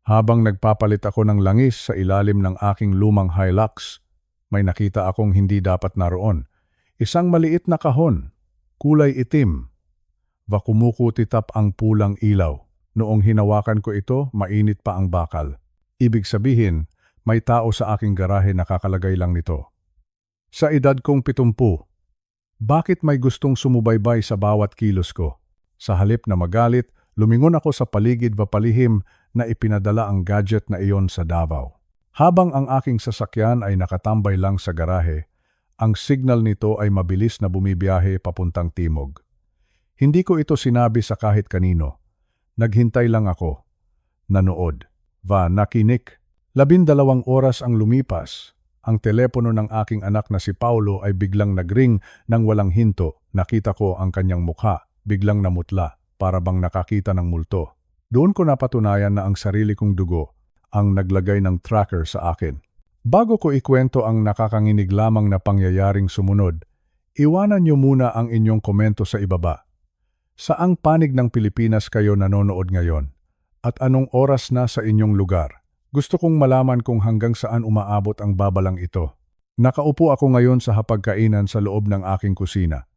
Habang nagpapalit ako ng langis sa ilalim ng aking lumang Hilux, may nakita akong hindi dapat naroon. Isang maliit na kahon, kulay itim. Vakumukutitap ang pulang ilaw. Noong hinawakan ko ito, mainit pa ang bakal. Ibig sabihin, may tao sa aking garahe nakakalagay lang nito. Sa edad kong 70, bakit may gustong sumubaybay sa bawat kilos ko? Sa halip na magalit, lumingon ako sa paligid palihim na ipinadala ang gadget na iyon sa Davao. Habang ang aking sasakyan ay nakatambay lang sa garahe, ang signal nito ay mabilis na bumibiyahe papuntang timog. Hindi ko ito sinabi sa kahit kanino. Naghintay lang ako. Nanood. Nakinig. 12 oras ang lumipas. Ang telepono ng aking anak na si Paulo ay biglang nagring nang walang hinto. Nakita ko ang kanyang mukha, biglang namutla, para bang nakakita ng multo. Doon ko napatunayan na ang sarili kong dugo ang naglagay ng tracker sa akin. Bago ko ikwento ang nakakanginig lamang na pangyayaring sumunod, iwanan niyo muna ang inyong komento sa ibaba. Saang panig ng Pilipinas kayo nanonood ngayon? At anong oras na sa inyong lugar? Gusto kong malaman kung hanggang saan umaabot ang babalang ito. Nakaupo ako ngayon sa hapagkainan sa loob ng aking kusina.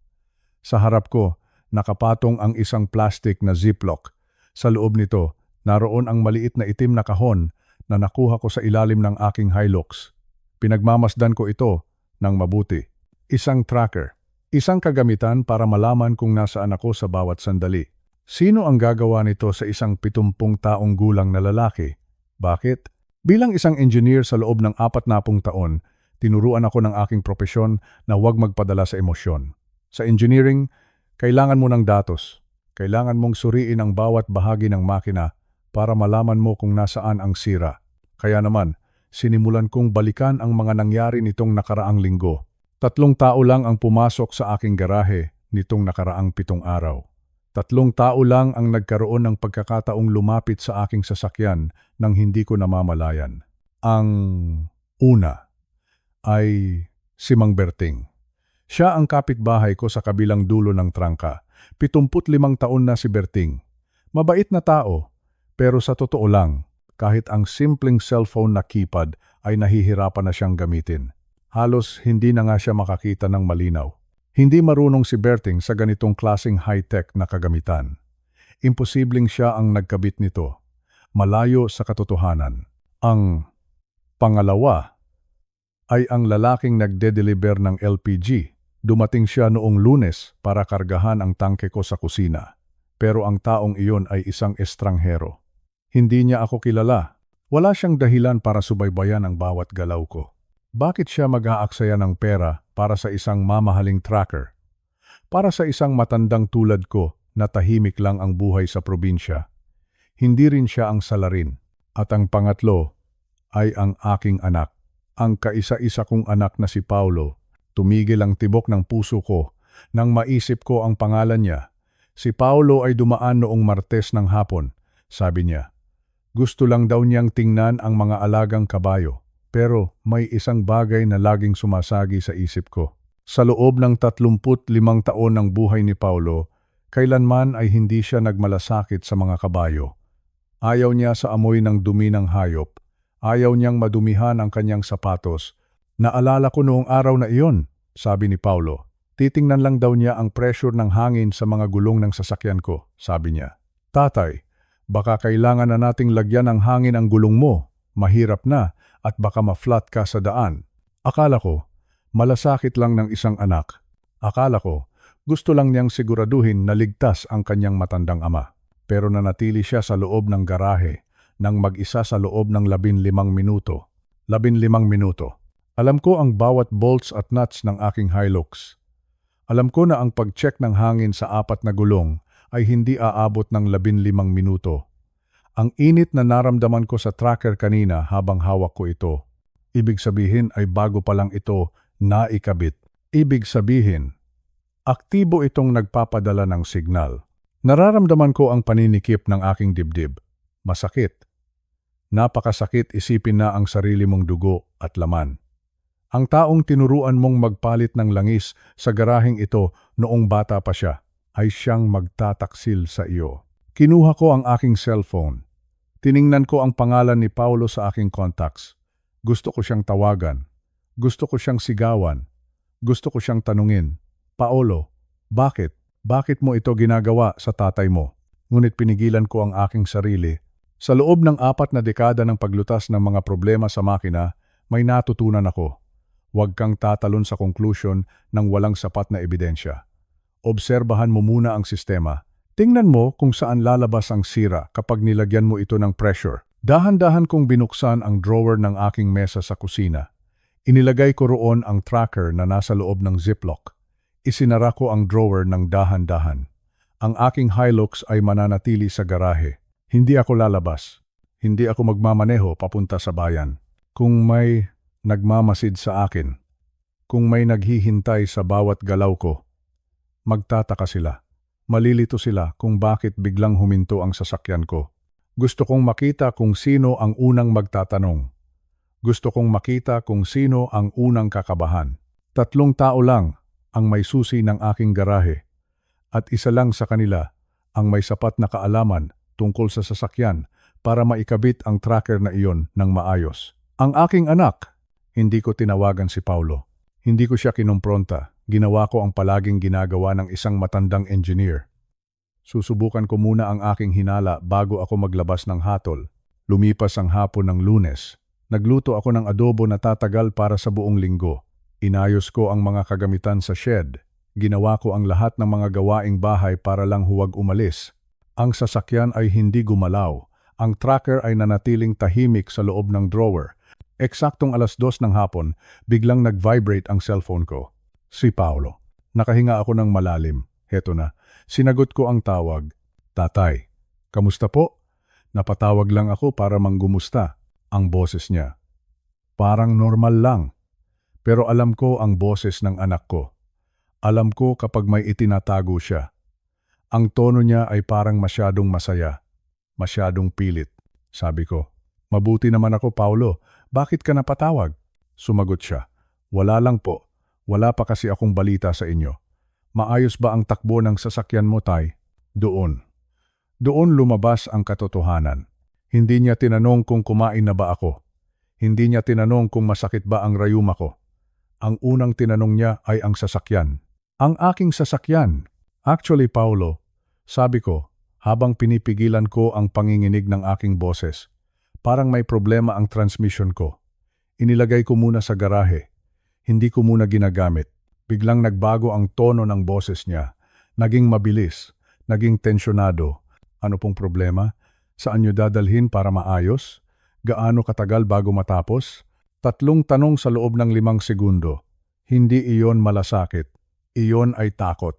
Sa harap ko, nakapatong ang isang plastic na ziplock. Sa loob nito, naroon ang maliit na itim na kahon na nakuha ko sa ilalim ng aking Hilux. Pinagmamasdan ko ito ng mabuti. Isang tracker. Isang kagamitan para malaman kung nasaan ako sa bawat sandali. Sino ang gagawa nito sa isang 70 taong gulang na lalaki? Bakit? Bilang isang engineer sa loob ng 40 taon, tinuruan ako ng aking propesyon na huwag magpadala sa emosyon. Sa engineering, kailangan mo ng datos. Kailangan mong suriin ang bawat bahagi ng makina para malaman mo kung nasaan ang sira. Kaya naman, sinimulan kong balikan ang mga nangyari nitong nakaraang linggo. 3 tao lang ang pumasok sa aking garahe nitong nakaraang 7 araw. 3 tao lang ang nagkaroon ng pagkakataong lumapit sa aking sasakyan nang hindi ko namamalayan. Ang una ay si Mang Berting. Siya ang kapitbahay ko sa kabilang dulo ng trangka. 75 taon na si Berting. Mabait na tao, pero sa totoo lang, kahit ang simpleng cellphone na keypad ay nahihirapan na siyang gamitin. Halos hindi na nga siya makakita ng malinaw. Hindi marunong si Berting sa ganitong klaseng high-tech na kagamitan. Imposibleng siya ang nagkabit nito. Malayo sa katotohanan. Ang pangalawa ay ang lalaking nagde-deliver ng LPG. Dumating siya noong Lunes para kargahan ang tangke ko sa kusina. Pero ang taong iyon ay isang estranghero. Hindi niya ako kilala. Wala siyang dahilan para subaybayan ang bawat galaw ko. Bakit siya mag-aaksaya ng pera para sa isang mamahaling tracker? Para sa isang matandang tulad ko na tahimik lang ang buhay sa probinsya. Hindi rin siya ang salarin. At ang pangatlo ay ang aking anak. Ang kaisa-isa kong anak na si Paulo. Tumigil ang tibok ng puso ko nang maisip ko ang pangalan niya. Si Paulo ay dumaan noong Martes ng hapon. Sabi niya, gusto lang daw niyang tingnan ang mga alagang kabayo. Pero may isang bagay na laging sumasagi sa isip ko. Sa loob ng 35 taon ng buhay ni Paulo, kailanman ay hindi siya nagmalasakit sa mga kabayo. Ayaw niya sa amoy ng dumi ng hayop. Ayaw niyang madumihan ang kanyang sapatos. Naalala ko noong araw na iyon, sabi ni Paulo. Titingnan lang daw niya ang pressure ng hangin sa mga gulong ng sasakyan ko, sabi niya. Tatay, baka kailangan na nating lagyan ng hangin ang gulong mo. Mahirap na at baka ma-flat ka sa daan. Akala ko, malasakit lang ng isang anak. Akala ko, gusto lang niyang siguraduhin na ligtas ang kanyang matandang ama. Pero nanatili siya sa loob ng garahe nang mag-isa sa loob ng 15 minuto. 15 minuto. Alam ko ang bawat bolts at nuts ng aking Hilux. Alam ko na ang pag-check ng hangin sa 4 na gulong ay hindi aabot ng 15 minuto. Ang init na naramdaman ko sa tracker kanina habang hawak ko ito. Ibig sabihin ay bago pa lang ito naikabit. Ibig sabihin, aktibo itong nagpapadala ng signal. Nararamdaman ko ang paninikip ng aking dibdib. Masakit. Napakasakit isipin na ang sarili mong dugo at laman. Ang taong tinuruan mong magpalit ng langis sa garaheng ito noong bata pa siya ay siyang magtataksil sa iyo. Kinuha ko ang aking cellphone. Tiningnan ko ang pangalan ni Paulo sa aking contacts. Gusto ko siyang tawagan. Gusto ko siyang sigawan. Gusto ko siyang tanungin, Paulo, bakit? Bakit mo ito ginagawa sa tatay mo? Ngunit pinigilan ko ang aking sarili. Sa loob ng 4 na dekada ng paglutas ng mga problema sa makina, may natutunan ako. Huwag kang tatalon sa conclusion ng walang sapat na ebidensya. Obserbahan mo muna ang sistema. Tingnan mo kung saan lalabas ang sira kapag nilagyan mo ito ng pressure. Dahan-dahan kong binuksan ang drawer ng aking mesa sa kusina. Inilagay ko roon ang tracker na nasa loob ng ziplock. Isinara ko ang drawer ng dahan-dahan. Ang aking Hilux ay mananatili sa garahe. Hindi ako lalabas. Hindi ako magmamaneho papunta sa bayan. Kung may nagmamasid sa akin, kung may naghihintay sa bawat galaw ko, magtataka sila. Malilito sila kung bakit biglang huminto ang sasakyan ko. Gusto kong makita kung sino ang unang magtatanong. Gusto kong makita kung sino ang unang kakabahan. 3 tao lang ang may susi ng aking garahe at isa lang sa kanila ang may sapat na kaalaman tungkol sa sasakyan para maikabit ang tracker na iyon ng maayos. Ang aking anak, hindi ko tinawagan si Paulo. Hindi ko siya kinumpronta. Ginawa ko ang palaging ginagawa ng isang matandang engineer. Susubukan ko muna ang aking hinala bago ako maglabas ng hatol. Lumipas ang hapon ng Lunes. Nagluto ako ng adobo na tatagal para sa buong linggo. Inayos ko ang mga kagamitan sa shed. Ginawa ko ang lahat ng mga gawaing bahay para lang huwag umalis. Ang sasakyan ay hindi gumalaw. Ang tracker ay nanatiling tahimik sa loob ng drawer. Eksaktong 2:00 ng hapon, biglang nag-vibrate ang cellphone ko. Si Paulo. Nakahinga ako ng malalim. Heto na. Sinagot ko ang tawag. Tatay, kamusta po? Napatawag lang ako para manggumusta. Ang boses niya. Parang normal lang. Pero alam ko ang boses ng anak ko. Alam ko kapag may itinatago siya. Ang tono niya ay parang masyadong masaya. Masyadong pilit. Sabi ko, mabuti naman ako, Paulo. Bakit ka napatawag? Sumagot siya. Wala lang po. Wala pa kasi akong balita sa inyo. Maayos ba ang takbo ng sasakyan mo, tay? Doon. Doon lumabas ang katotohanan. Hindi niya tinanong kung kumain na ba ako. Hindi niya tinanong kung masakit ba ang rayuma ko. Ang unang tinanong niya ay ang sasakyan. Ang aking sasakyan. Actually, Paulo, sabi ko, habang pinipigilan ko ang panginginig ng aking boses, parang may problema ang transmission ko. Inilagay ko muna sa garahe. Hindi ko muna ginagamit. Biglang nagbago ang tono ng boses niya. Naging mabilis. Naging tensyonado. Ano pong problema? Saan niyo dadalhin para maayos? Gaano katagal bago matapos? 3 tanong sa loob ng 5 segundo. Hindi iyon malasakit. Iyon ay takot.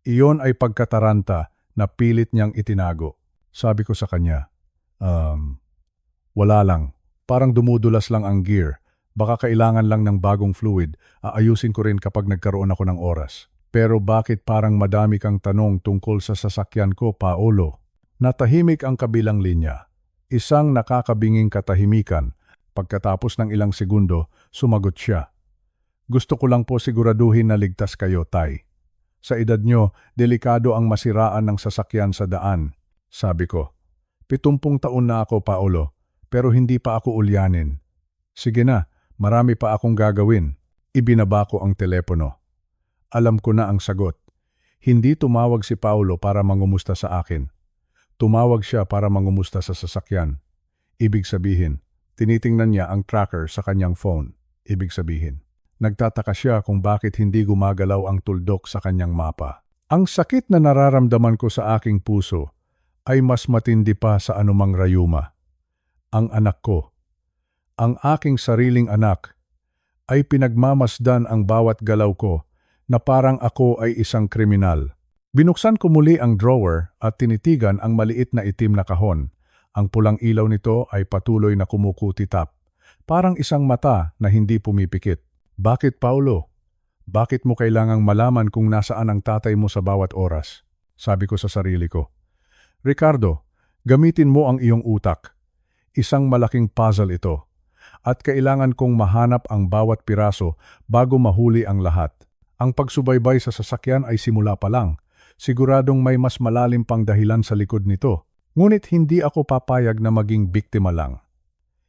Iyon ay pagkataranta na pilit niyang itinago. Sabi ko sa kanya, wala lang. Parang dumudulas lang ang gear. Baka kailangan lang ng bagong fluid. Aayusin ko rin kapag nagkaroon ako ng oras. Pero bakit parang madami kang tanong tungkol sa sasakyan ko, Paulo? Natahimik ang kabilang linya. Isang nakakabinging katahimikan. Pagkatapos ng ilang segundo, sumagot siya. Gusto ko lang po siguraduhin na ligtas kayo, tay. Sa edad nyo, delikado ang masiraan ng sasakyan sa daan. Sabi ko, 70 taon na ako, Paulo, pero hindi pa ako ulyanin. Sige na, marami pa akong gagawin. Ibinaba ko ang telepono. Alam ko na ang sagot. Hindi tumawag si Paulo para mangumusta sa akin. Tumawag siya para mangumusta sa sasakyan. Ibig sabihin, tinitingnan niya ang tracker sa kanyang phone. Ibig sabihin, nagtataka siya kung bakit hindi gumagalaw ang tuldok sa kanyang mapa. Ang sakit na nararamdaman ko sa aking puso ay mas matindi pa sa anumang rayuma. Ang anak ko, ang aking sariling anak, ay pinagmamasdan ang bawat galaw ko na parang ako ay isang kriminal. Binuksan ko muli ang drawer at tinitigan ang maliit na itim na kahon. Ang pulang ilaw nito ay patuloy na kumukutitap. Parang isang mata na hindi pumipikit. Bakit, Paulo? Bakit mo kailangang malaman kung nasaan ang tatay mo sa bawat oras? Sabi ko sa sarili ko. Ricardo, gamitin mo ang iyong utak. Isang malaking puzzle ito. At kailangan kong mahanap ang bawat piraso bago mahuli ang lahat. Ang pagsubaybay sa sasakyan ay simula pa lang. Siguradong may mas malalim pang dahilan sa likod nito. Ngunit hindi ako papayag na maging biktima lang.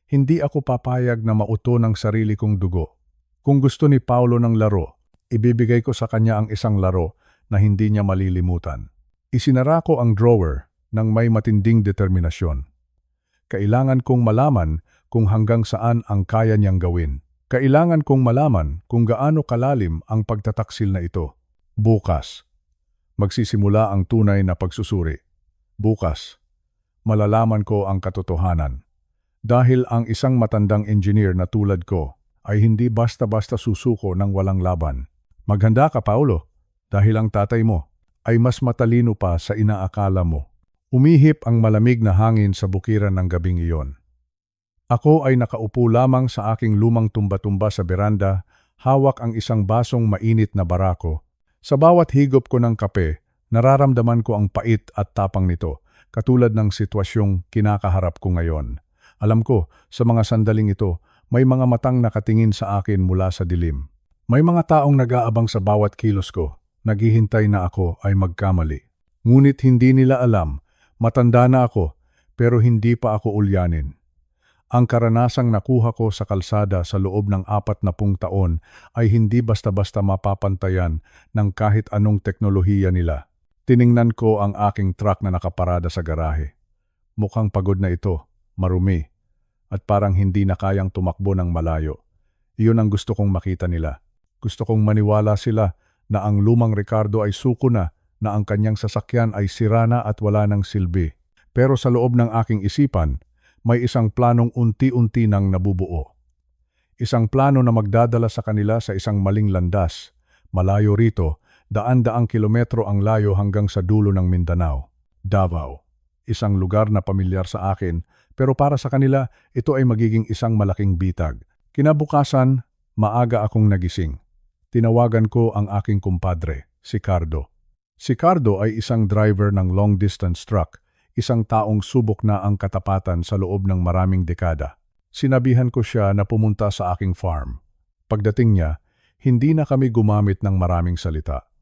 Hindi ako papayag na mauto ng sarili kong dugo. Kung gusto ni Paulo ng laro, ibibigay ko sa kanya ang isang laro na hindi niya malilimutan. Isinara ko ang drawer ng may matinding determinasyon. Kailangan kong malaman kung hanggang saan ang kaya niyang gawin. Kailangan kong malaman kung gaano kalalim ang pagtataksil na ito. Bukas, magsisimula ang tunay na pagsusuri. Bukas, malalaman ko ang katotohanan. Dahil ang isang matandang engineer na tulad ko ay hindi basta-basta susuko ng walang laban. Maghanda ka, Paulo, dahil ang tatay mo ay mas matalino pa sa inaakala mo. Umihip ang malamig na hangin sa bukiran ng gabing iyon. Ako ay nakaupo lamang sa aking lumang tumba-tumba sa beranda, hawak ang isang basong mainit na barako. Sa bawat higop ko ng kape, nararamdaman ko ang pait at tapang nito, katulad ng sitwasyong kinakaharap ko ngayon. Alam ko, sa mga sandaling ito, may mga matang nakatingin sa akin mula sa dilim. May mga taong nag-aabang sa bawat kilos ko, naghihintay na ako ay magkamali. Ngunit hindi nila alam, matanda na ako, pero hindi pa ako ulyanin. Ang karanasang nakuha ko sa kalsada sa loob ng 40 taon ay hindi basta-basta mapapantayan ng kahit anong teknolohiya nila. Tiningnan ko ang aking truck na nakaparada sa garahe. Mukhang pagod na ito, marumi, at parang hindi na kayang tumakbo ng malayo. Iyon ang gusto kong makita nila. Gusto kong maniwala sila na ang lumang Ricardo ay suko na ang kanyang sasakyan ay sira na at wala ng silbi. Pero sa loob ng aking isipan, may isang planong unti-unti nang nabubuo. Isang plano na magdadala sa kanila sa isang maling landas. Malayo rito, daan-daang kilometro ang layo hanggang sa dulo ng Mindanao, Davao. Isang lugar na pamilyar sa akin, pero para sa kanila, ito ay magiging isang malaking bitag. Kinabukasan, maaga akong nagising. Tinawagan ko ang aking kumpadre, si Cardo. Si Cardo ay isang driver ng long-distance truck, isang taong subok na ang katapatan sa loob ng maraming dekada. Sinabihan ko siya na pumunta sa aking farm. Pagdating niya, hindi na kami gumamit ng maraming salita.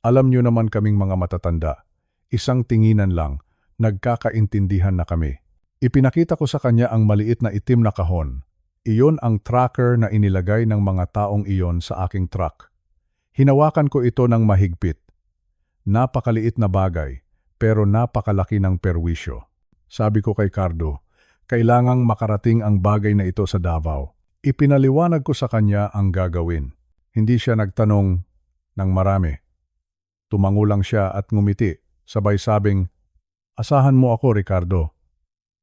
Alam niyo naman kaming mga matatanda. Isang tinginan lang, nagkakaintindihan na kami. Ipinakita ko sa kanya ang maliit na itim na kahon. Iyon ang tracker na inilagay ng mga taong iyon sa aking truck. Hinawakan ko ito ng mahigpit. Napakaliit na bagay, pero napakalaki ng perwisyo. Sabi ko kay Cardo, kailangang makarating ang bagay na ito sa Davao. Ipinaliwanag ko sa kanya ang gagawin. Hindi siya nagtanong ng marami. Tumango lang siya at ngumiti, sabay sabing, "Asahan mo ako, Ricardo.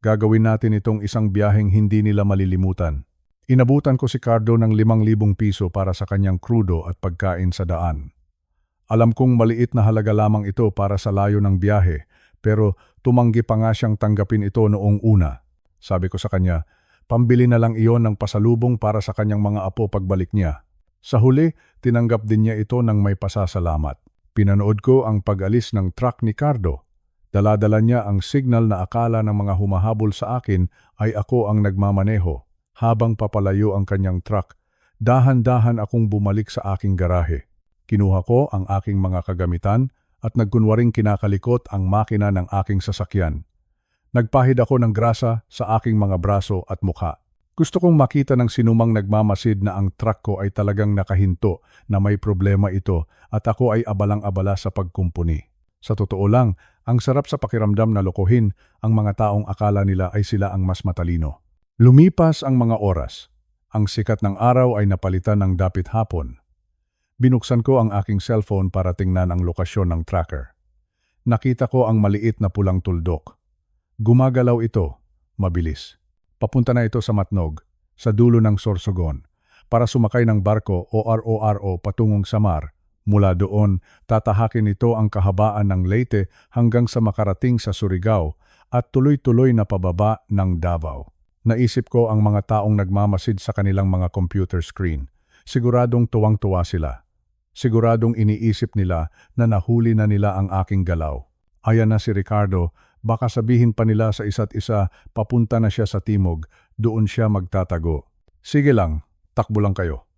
Gagawin natin itong isang biyaheng hindi nila malilimutan." Inabutan ko si Cardo ng 5,000 piso para sa kanyang krudo at pagkain sa daan. Alam kong maliit na halaga lamang ito para sa layo ng biyahe, pero tumanggi pa nga siyang tanggapin ito noong una. Sabi ko sa kanya, pambili na lang iyon ng pasalubong para sa kanyang mga apo pagbalik niya. Sa huli, tinanggap din niya ito ng may pasasalamat. Pinanood ko ang pag-alis ng truck ni Cardo. Dala-dala niya ang signal na akala ng mga humahabol sa akin ay ako ang nagmamaneho. Habang papalayo ang kanyang truck, dahan-dahan akong bumalik sa aking garahe. Kinuha ko ang aking mga kagamitan at nagkunwaring kinakalikot ang makina ng aking sasakyan. Nagpahid ako ng grasa sa aking mga braso at mukha. Gusto kong makita ng sinumang nagmamasid na ang truck ko ay talagang nakahinto na may problema ito at ako ay abalang-abala sa pagkumpuni. Sa totoo lang, ang sarap sa pakiramdam na lokohin ang mga taong akala nila ay sila ang mas matalino. Lumipas ang mga oras. Ang sikat ng araw ay napalitan ng dapit hapon. Binuksan ko ang aking cellphone para tingnan ang lokasyon ng tracker. Nakita ko ang maliit na pulang tuldok. Gumagalaw ito, mabilis. Papunta na ito sa Matnog, sa dulo ng Sorsogon, para sumakay ng barko o RORO patungong Samar. Mula doon, tatahakin ito ang kahabaan ng Leyte hanggang sa makarating sa Surigao at tuloy-tuloy na pababa ng Davao. Naisip ko ang mga taong nagmamasid sa kanilang mga computer screen. Siguradong tuwang-tuwa sila. Siguradong iniisip nila na nahuli na nila ang aking galaw. Ayan na si Ricardo, baka sabihin pa nila sa isa't isa, papunta na siya sa timog, doon siya magtatago. Sige lang, takbo lang kayo.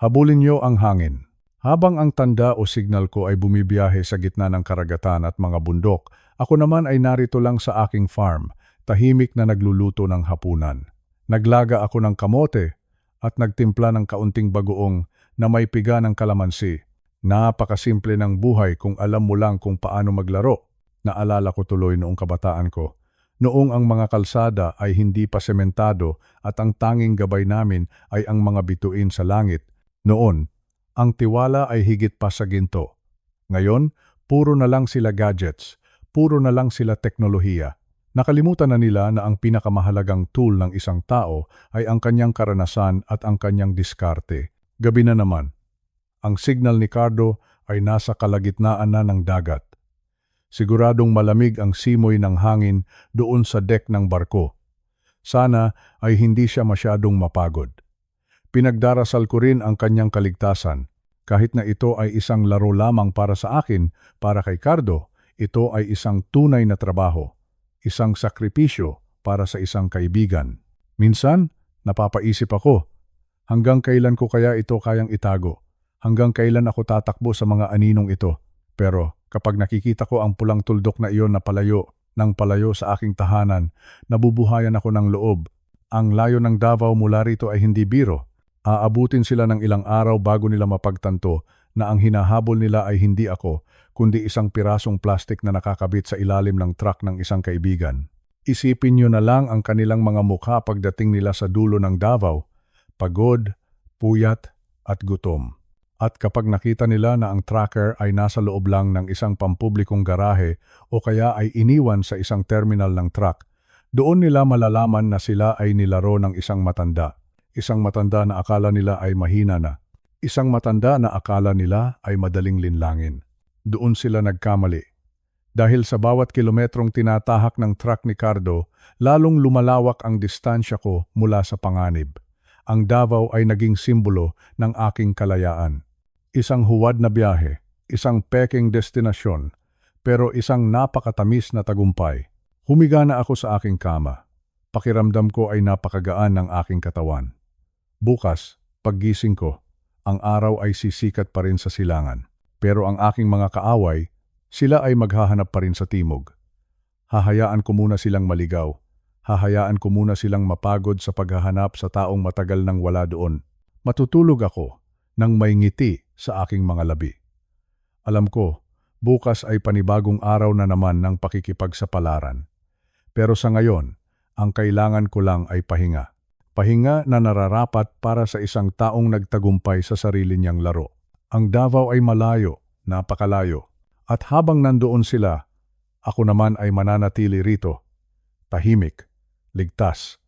Habulin niyo ang hangin. Habang ang tanda o signal ko ay bumibiyahe sa gitna ng karagatan at mga bundok, Ako naman ay narito lang sa aking farm, tahimik na nagluluto ng hapunan. Naglaga ako ng kamote at nagtimpla ng kaunting bagoong na may piga ng kalamansi. Napakasimple ng buhay kung alam mo lang kung paano maglaro. Naalala ko tuloy noong kabataan ko. Noong ang mga kalsada ay hindi pa sementado at ang tanging gabay namin ay ang mga bituin sa langit. Noon, ang tiwala ay higit pa sa ginto. Ngayon, puro na lang sila gadgets, puro na lang sila teknolohiya. Nakalimutan na nila na ang pinakamahalagang tool ng isang tao ay ang kanyang karanasan at ang kanyang diskarte. Gabi na naman. Ang signal ni Cardo ay nasa kalagitnaan na ng dagat. Siguradong malamig ang simoy ng hangin doon sa deck ng barko. Sana ay hindi siya masyadong mapagod. Pinagdarasal ko rin ang kanyang kaligtasan. Kahit na ito ay isang laro lamang para sa akin, para kay Cardo, ito ay isang tunay na trabaho. Isang sakripisyo para sa isang kaibigan. Minsan, napapaisip ako, hanggang kailan ko kaya ito kayang itago? Hanggang kailan ako tatakbo sa mga aninong ito? Pero kapag nakikita ko ang pulang tuldok na iyon na palayo sa aking tahanan, nabubuhayan ako ng loob. Ang layo ng Davao mula rito ay hindi biro. Aabutin sila ng ilang araw bago nila mapagtanto na ang hinahabol nila ay hindi ako, kundi isang pirasong plastik na nakakabit sa ilalim ng truck ng isang kaibigan. Isipin nyo na lang ang kanilang mga mukha pagdating nila sa dulo ng Davao, pagod, puyat at gutom. At kapag nakita nila na ang tracker ay nasa loob lang ng isang pampublikong garahe o kaya ay iniwan sa isang terminal ng truck, doon nila malalaman na sila ay nilaro ng isang matanda. Isang matanda na akala nila ay mahina na. Isang matanda na akala nila ay madaling linlangin. Doon sila nagkamali. Dahil sa bawat kilometrong tinatahak ng truck ni Cardo, lalong lumalawak ang distansya ko mula sa panganib. Ang Davao ay naging simbolo ng aking kalayaan. Isang huwad na biyahe, isang peking destinasyon, pero isang napakatamis na tagumpay. Humiga na ako sa aking kama. Pakiramdam ko ay napakagaan ng aking katawan. Bukas, paggising ko, ang araw ay sisikat pa rin sa silangan. Pero ang aking mga kaaway, sila ay maghahanap pa rin sa timog. Hahayaan ko muna silang maligaw. Hahayaan ko muna silang mapagod sa paghahanap sa taong matagal nang wala doon. Matutulog ako nang may ngiti sa aking mga labi. Alam ko, bukas ay panibagong araw na naman ng pakikipagsapalaran. Pero sa ngayon, ang kailangan ko lang ay pahinga. Pahinga na nararapat para sa isang taong nagtagumpay sa sarili niyang laro. Ang Davao ay malayo, napakalayo. At habang nandoon sila, ako naman ay mananatili rito. Tahimik, ligtas,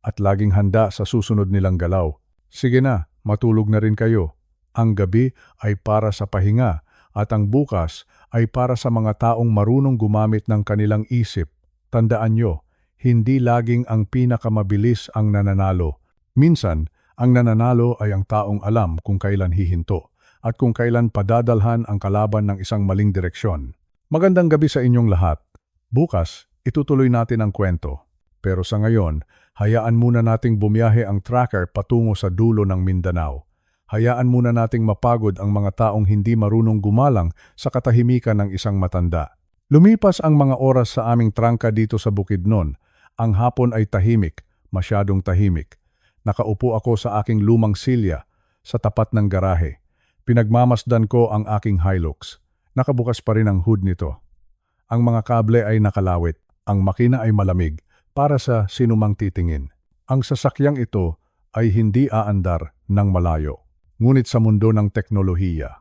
at laging handa sa susunod nilang galaw. Sige na, matulog na rin kayo. Ang gabi ay para sa pahinga at ang bukas ay para sa mga taong marunong gumamit ng kanilang isip. Tandaan nyo, hindi laging ang pinakamabilis ang nananalo. Minsan, ang nananalo ay ang taong alam kung kailan hihinto at kung kailan padadalhan ang kalaban ng isang maling direksyon. Magandang gabi sa inyong lahat. Bukas, itutuloy natin ang kwento. Pero sa ngayon, hayaan muna nating bumiyahe ang tracker patungo sa dulo ng Mindanao. Hayaan muna nating mapagod ang mga taong hindi marunong gumalang sa katahimikan ng isang matanda. Lumipas ang mga oras sa aming trangka dito sa Bukidnon. Ang hapon ay tahimik, masyadong tahimik. Nakaupo ako sa aking lumang silya sa tapat ng garahe. Pinagmamasdan ko ang aking Hilux. Nakabukas pa rin ang hood nito. Ang mga kable ay nakalawit. Ang makina ay malamig para sa sinumang titingin. Ang sasakyang ito ay hindi aandar ng malayo. Ngunit sa mundo ng teknolohiya,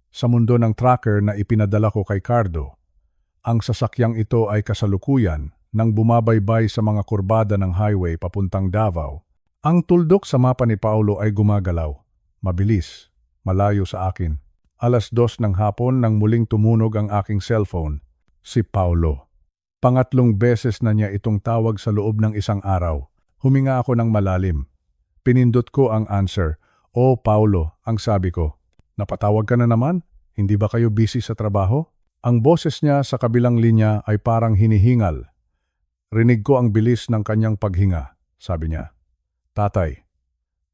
sa mundo ng tracker na ipinadala ko kay Cardo, ang sasakyang ito ay kasalukuyan nang bumabaybay sa mga kurbada ng highway papuntang Davao. Ang tuldok sa mapa ni Paulo ay gumagalaw. Mabilis, malayo sa akin. 2:00 ng hapon nang muling tumunog ang aking cellphone. Si Paulo. Pangatlong beses na niya itong tawag sa loob ng isang araw. Huminga ako ng malalim. Pinindot ko ang answer. "Oh, Paulo," ang sabi ko. "Napatawag ka na naman? Hindi ba kayo busy sa trabaho?" Ang boses niya sa kabilang linya ay parang hinihingal. Rinig ko ang bilis ng kanyang paghinga. Sabi niya, "Tatay,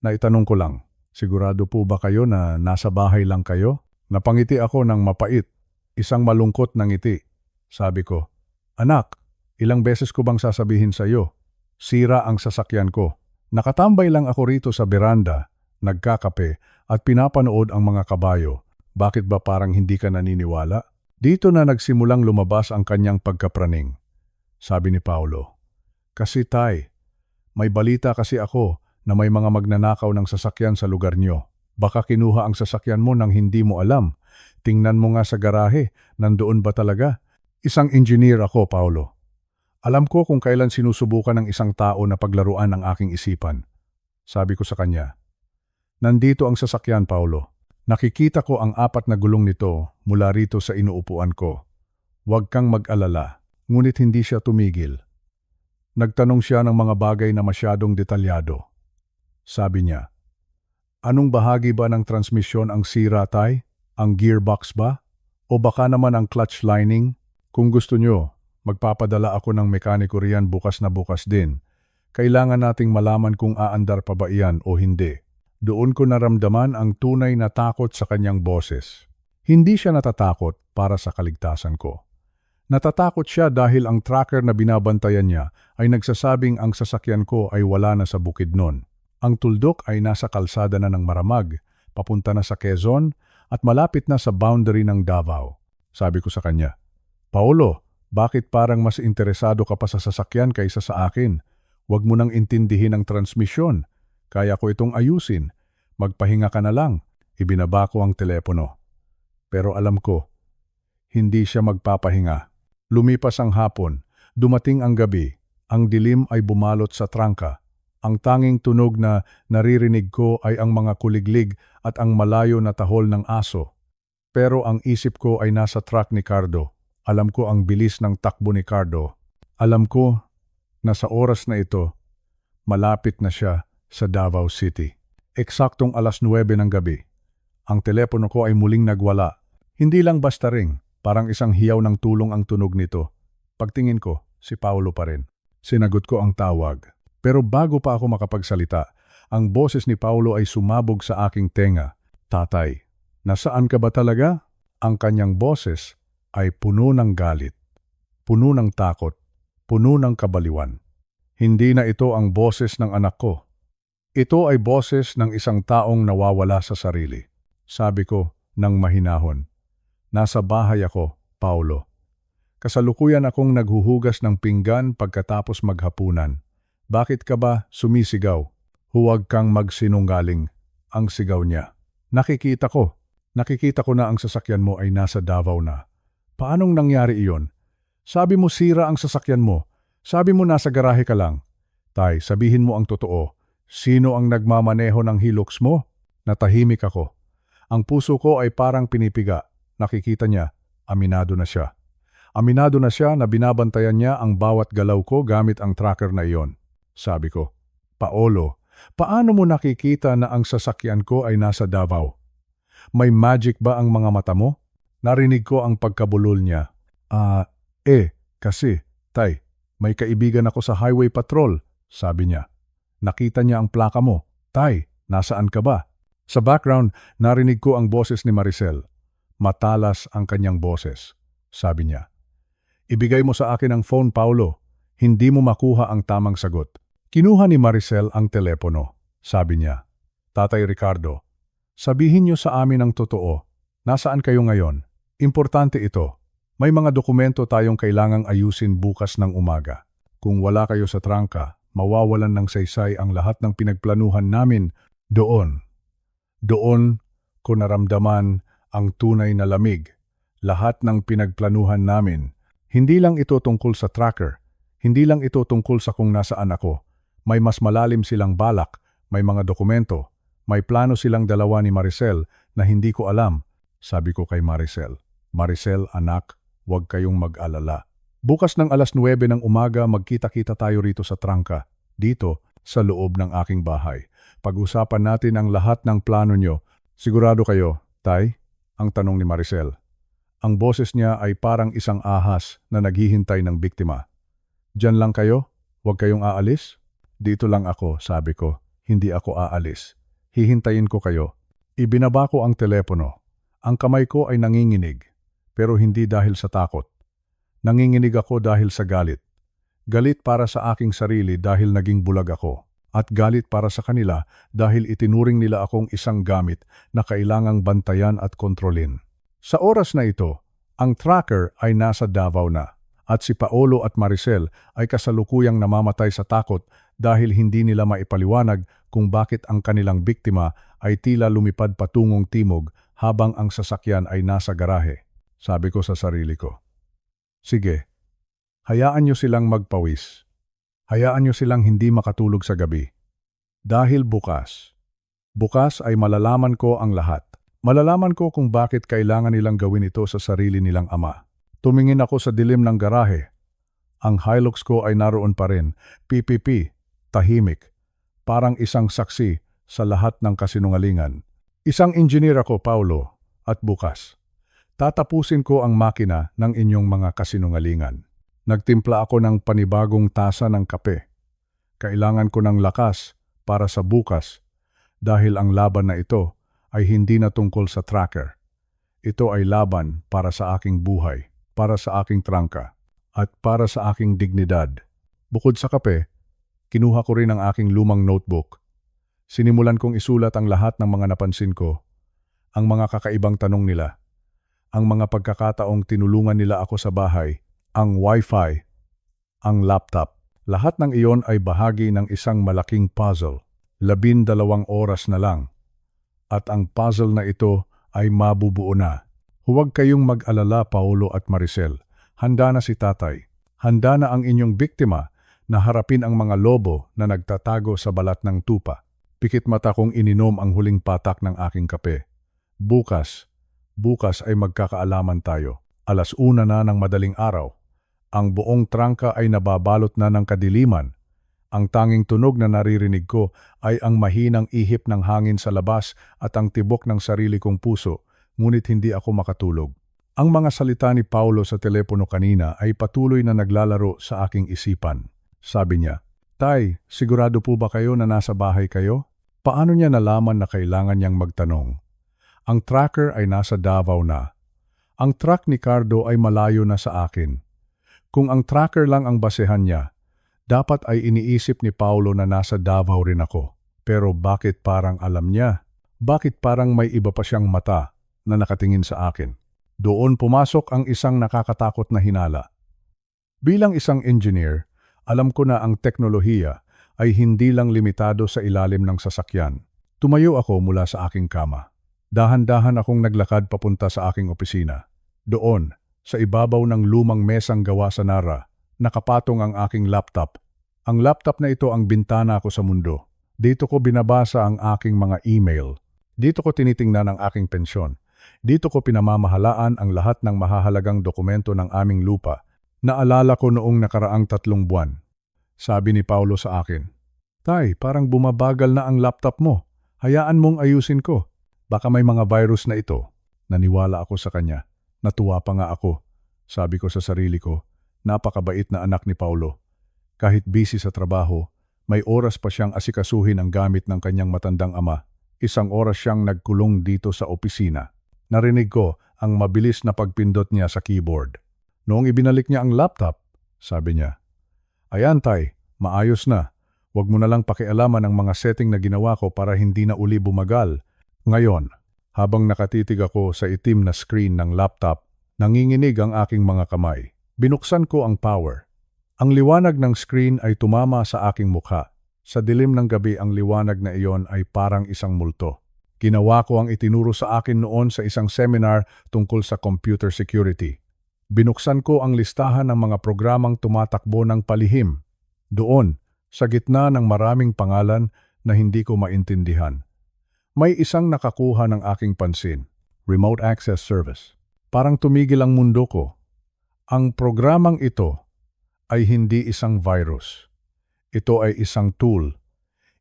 naitanong ko lang, sigurado po ba kayo na nasa bahay lang kayo?" Napangiti ako ng mapait, isang malungkot na ngiti. Sabi ko, "Anak, ilang beses ko bang sasabihin sa iyo? Sira ang sasakyan ko. Nakatambay lang ako rito sa beranda, nagkakape at pinapanood ang mga kabayo. Bakit ba parang hindi ka naniniwala?" Dito na nagsimulang lumabas ang kanyang pagkapraning. Sabi ni Paulo, "Kasi tay, may balita kasi ako na may mga magnanakaw ng sasakyan sa lugar niyo. Baka kinuha ang sasakyan mo nang hindi mo alam. Tingnan mo nga sa garahe, nandoon ba talaga?" Isang engineer ako, Paulo. Alam ko kung kailan sinusubukan ng isang tao na paglaruan ang aking isipan. Sabi ko sa kanya, "Nandito ang sasakyan, Paulo. Nakikita ko ang 4 na gulong nito mula rito sa inuupuan ko. Huwag kang mag-alala." Ngunit hindi siya tumigil. Nagtanong siya ng mga bagay na masyadong detalyado. Sabi niya, "Anong bahagi ba ng transmisyon ang sira, tay? Ang gearbox ba? O baka naman ang clutch lining? Kung gusto nyo, magpapadala ako ng mekaniko riyan bukas na bukas din. Kailangan nating malaman kung aandar pa ba iyan o hindi." Doon ko naramdaman ang tunay na takot sa kanyang boses. Hindi siya natatakot para sa kaligtasan ko. Natatakot siya dahil ang tracker na binabantayan niya ay nagsasabing ang sasakyan ko ay wala na sa Bukidnon. Ang tuldok ay nasa kalsada na ng Maramag, papunta na sa Quezon at malapit na sa boundary ng Davao. Sabi ko sa kanya, "Paulo, bakit parang mas interesado ka pa sa sasakyan kaysa sa akin? Huwag mo nang intindihin ang transmisyon. Kaya ko itong ayusin. Magpahinga ka na lang." Ibinaba ko ang telepono. Pero alam ko, hindi siya magpapahinga. Lumipas ang hapon, dumating ang gabi, ang dilim ay bumalot sa trangka. Ang tanging tunog na naririnig ko ay ang mga kuliglig at ang malayo na tahol ng aso. Pero ang isip ko ay nasa truck ni Cardo. Alam ko ang bilis ng takbo ni Cardo. Alam ko na sa oras na ito, malapit na siya sa Davao City. Eksaktong 9:00 ng gabi. Ang telepono ko ay muling nagwala. Hindi lang basta ring, parang isang hiyaw ng tulong ang tunog nito. Pagtingin ko, si Paulo pa rin. Sinagot ko ang tawag. Pero bago pa ako makapagsalita, ang boses ni Paulo ay sumabog sa aking tenga. "Tatay, nasaan ka ba talaga?" Ang kanyang boses ay puno ng galit, puno ng takot, puno ng kabaliwan. Hindi na ito ang boses ng anak ko. Ito ay boses ng isang taong nawawala sa sarili. Sabi ko ng mahinahon, "Nasa bahay ako, Paulo. Kasalukuyan akong naghuhugas ng pinggan pagkatapos maghapunan. Bakit ka ba sumisigaw? Huwag kang magsinungaling." Ang sigaw niya. Nakikita ko na ang sasakyan mo ay nasa Davao na." "Paanong nangyari iyon? Sabi mo sira ang sasakyan mo. Sabi mo nasa garahe ka lang." "Tay, sabihin mo ang totoo. Sino ang nagmamaneho ng Hilux mo?" Natahimik ako. Ang puso ko ay parang pinipiga. Nakikita niya, aminado na siya. Aminado na siya na binabantayan niya ang bawat galaw ko gamit ang tracker na iyon. Sabi ko, "Paolo, paano mo nakikita na ang sasakyan ko ay nasa Davao? May magic ba ang mga mata mo?" Narinig ko ang pagkabulol niya. Kasi, tay, may kaibigan ako sa highway patrol," sabi niya. "Nakita niya ang plaka mo. Tay, nasaan ka ba?" Sa background, narinig ko ang boses ni Maricel. Matalas ang kanyang boses. Sabi niya, "Ibigay mo sa akin ang phone, Paulo. Hindi mo makuha ang tamang sagot." Kinuha ni Maricel ang telepono. Sabi niya, "Tatay Ricardo, sabihin niyo sa amin ang totoo. Nasaan kayo ngayon? Importante ito. May mga dokumento tayong kailangang ayusin bukas ng umaga. Kung wala kayo sa trangka, mawawalan ng saysay ang lahat ng pinagplanuhan namin doon." Doon ko naramdaman ang tunay na lamig. Lahat ng pinagplanuhan namin. Hindi lang ito tungkol sa tracker. Hindi lang ito tungkol sa kung nasaan ako. May mas malalim silang balak, may mga dokumento, may plano silang dalawa ni Maricel na hindi ko alam. Sabi ko kay Maricel, "Maricel, anak, huwag kayong mag-alala. Bukas ng 9:00 ng umaga magkita-kita tayo rito sa trangka, dito sa loob ng aking bahay. Pag-usapan natin ang lahat ng plano nyo." "Sigurado kayo, tay?" ang tanong ni Maricel. Ang boses niya ay parang isang ahas na naghihintay ng biktima. "Diyan lang kayo? Huwag kayong aalis?" "Dito lang ako," sabi ko. "Hindi ako aalis. Hihintayin ko kayo." Ibinaba ko ang telepono. Ang kamay ko ay nanginginig, pero hindi dahil sa takot. Nanginginig ako dahil sa galit. Galit para sa aking sarili dahil naging bulag ako. At galit para sa kanila dahil itinuring nila akong isang gamit na kailangang bantayan at kontrolin. Sa oras na ito, ang tracker ay nasa Davao na. At si Paolo at Maricel ay kasalukuyang namamatay sa takot dahil hindi nila maipaliwanag kung bakit ang kanilang biktima ay tila lumipad patungong timog habang ang sasakyan ay nasa garahe. Sabi ko sa sarili ko, sige, hayaan niyo silang magpawis. Hayaan niyo silang hindi makatulog sa gabi. Dahil bukas ay malalaman ko ang lahat. Malalaman ko kung bakit kailangan nilang gawin ito sa sarili nilang ama. Tumingin ako sa dilim ng garahe. Ang Hilux ko ay naroon pa rin, PPP, tahimik, parang isang saksi sa lahat ng kasinungalingan. Isang engineer ako, Paulo, at bukas tatapusin ko ang makina ng inyong mga kasinungalingan. Nagtimpla ako ng panibagong tasa ng kape. Kailangan ko ng lakas para sa bukas dahil ang laban na ito ay hindi na tungkol sa tracker. Ito ay laban para sa aking buhay, para sa aking trangka, at para sa aking dignidad. Bukod sa kape, kinuha ko rin ang aking lumang notebook. Sinimulan kong isulat ang lahat ng mga napansin ko, ang mga kakaibang tanong nila, ang mga pagkakataong tinulungan nila ako sa bahay, ang wifi, ang laptop. Lahat ng iyon ay bahagi ng isang malaking puzzle. 12 oras na lang. At ang puzzle na ito ay mabubuo na. Huwag kayong mag-alala, Paolo at Maricel. Handa na si tatay. Handa na ang inyong biktima na harapin ang mga lobo na nagtatago sa balat ng tupa. Pikit mata kong ininom ang huling patak ng aking kape. Bukas ay magkakaalaman tayo. 1:00 na ng madaling araw. Ang buong trangka ay nababalot na ng kadiliman. Ang tanging tunog na naririnig ko ay ang mahinang ihip ng hangin sa labas at ang tibok ng sarili kong puso, ngunit hindi ako makatulog. Ang mga salita ni Paulo sa telepono kanina ay patuloy na naglalaro sa aking isipan. Sabi niya, "Tay, sigurado po ba kayo na nasa bahay kayo?" Paano niya nalaman na kailangan niyang magtanong? Ang tracker ay nasa Davao na. Ang truck ni Cardo ay malayo na sa akin. Kung ang tracker lang ang basehan niya, dapat ay iniisip ni Paulo na nasa Davao rin ako. Pero bakit parang alam niya? Bakit parang may iba pa siyang mata na nakatingin sa akin? Doon pumasok ang isang nakakatakot na hinala. Bilang isang engineer, alam ko na ang teknolohiya ay hindi lang limitado sa ilalim ng sasakyan. Tumayo ako mula sa aking kama. Dahan-dahan akong naglakad papunta sa aking opisina. Doon, sa ibabaw ng lumang mesang gawa sa Nara, nakapatong ang aking laptop. Ang laptop na ito ang bintana ko sa mundo. Dito ko binabasa ang aking mga email. Dito ko tinitingnan ang aking pensyon. Dito ko pinamamahalaan ang lahat ng mahahalagang dokumento ng aming lupa. Naalala ko noong nakaraang 3 buwan. Sabi ni Paulo sa akin, "Tay, parang bumabagal na ang laptop mo. Hayaan mong ayusin ko. Baka may mga virus na ito." Naniwala ako sa kanya. Natuwa pa nga ako. Sabi ko sa sarili ko, napakabait na anak ni Paulo. Kahit busy sa trabaho, may oras pa siyang asikasuhin ang gamit ng kanyang matandang ama. 1 oras siyang nagkulong dito sa opisina. Narinig ko ang mabilis na pagpindot niya sa keyboard. Noong ibinalik niya ang laptop, sabi niya, "Ayan tay, maayos na. Huwag mo na lang pakialaman ang mga setting na ginawa ko para hindi na uli bumagal." Ngayon, habang nakatitig ako sa itim na screen ng laptop, nanginginig ang aking mga kamay. Binuksan ko ang power. Ang liwanag ng screen ay tumama sa aking mukha. Sa dilim ng gabi ang liwanag na iyon ay parang isang multo. Ginawa ko ang itinuro sa akin noon sa isang seminar tungkol sa computer security. Binuksan ko ang listahan ng mga programang tumatakbo ng palihim. Doon, sa gitna ng maraming pangalan na hindi ko maintindihan, may isang nakakuha ng aking pansin. Remote Access Service. Parang tumigil ang mundo ko. Ang programang ito ay hindi isang virus. Ito ay isang tool.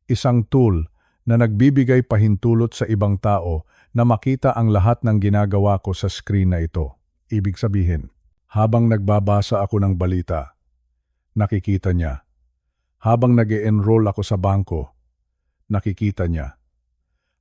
Isang tool na nagbibigay pahintulot sa ibang tao na makita ang lahat ng ginagawa ko sa screen na ito. Ibig sabihin, habang nagbabasa ako ng balita, nakikita niya. Habang nag-e-enroll ako sa bangko, nakikita niya.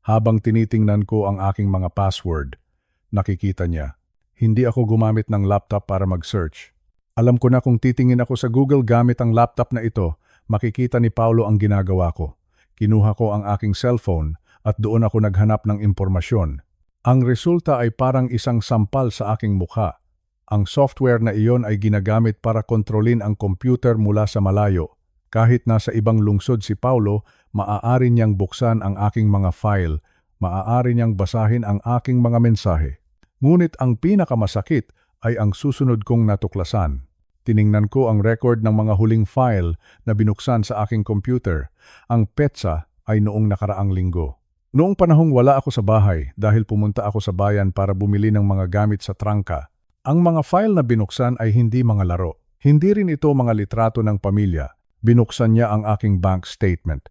Habang tinitingnan ko ang aking mga password, nakikita niya. Hindi ako gumamit ng laptop para mag-search. Alam ko na kung titingin ako sa Google gamit ang laptop na ito, makikita ni Paulo ang ginagawa ko. Kinuha ko ang aking cellphone at doon ako naghanap ng impormasyon. Ang resulta ay parang isang sampal sa aking mukha. Ang software na iyon ay ginagamit para kontrolin ang computer mula sa malayo. Kahit nasa ibang lungsod si Paulo, maaari niyang buksan ang aking mga file, maaari niyang basahin ang aking mga mensahe. Ngunit ang pinakamasakit ay ang susunod kong natuklasan. Tiningnan ko ang record ng mga huling file na binuksan sa aking computer. Ang petsa ay noong nakaraang linggo. Noong panahong wala ako sa bahay dahil pumunta ako sa bayan para bumili ng mga gamit sa trangka, ang mga file na binuksan ay hindi mga laro. Hindi rin ito mga litrato ng pamilya. Binuksan niya ang aking bank statement.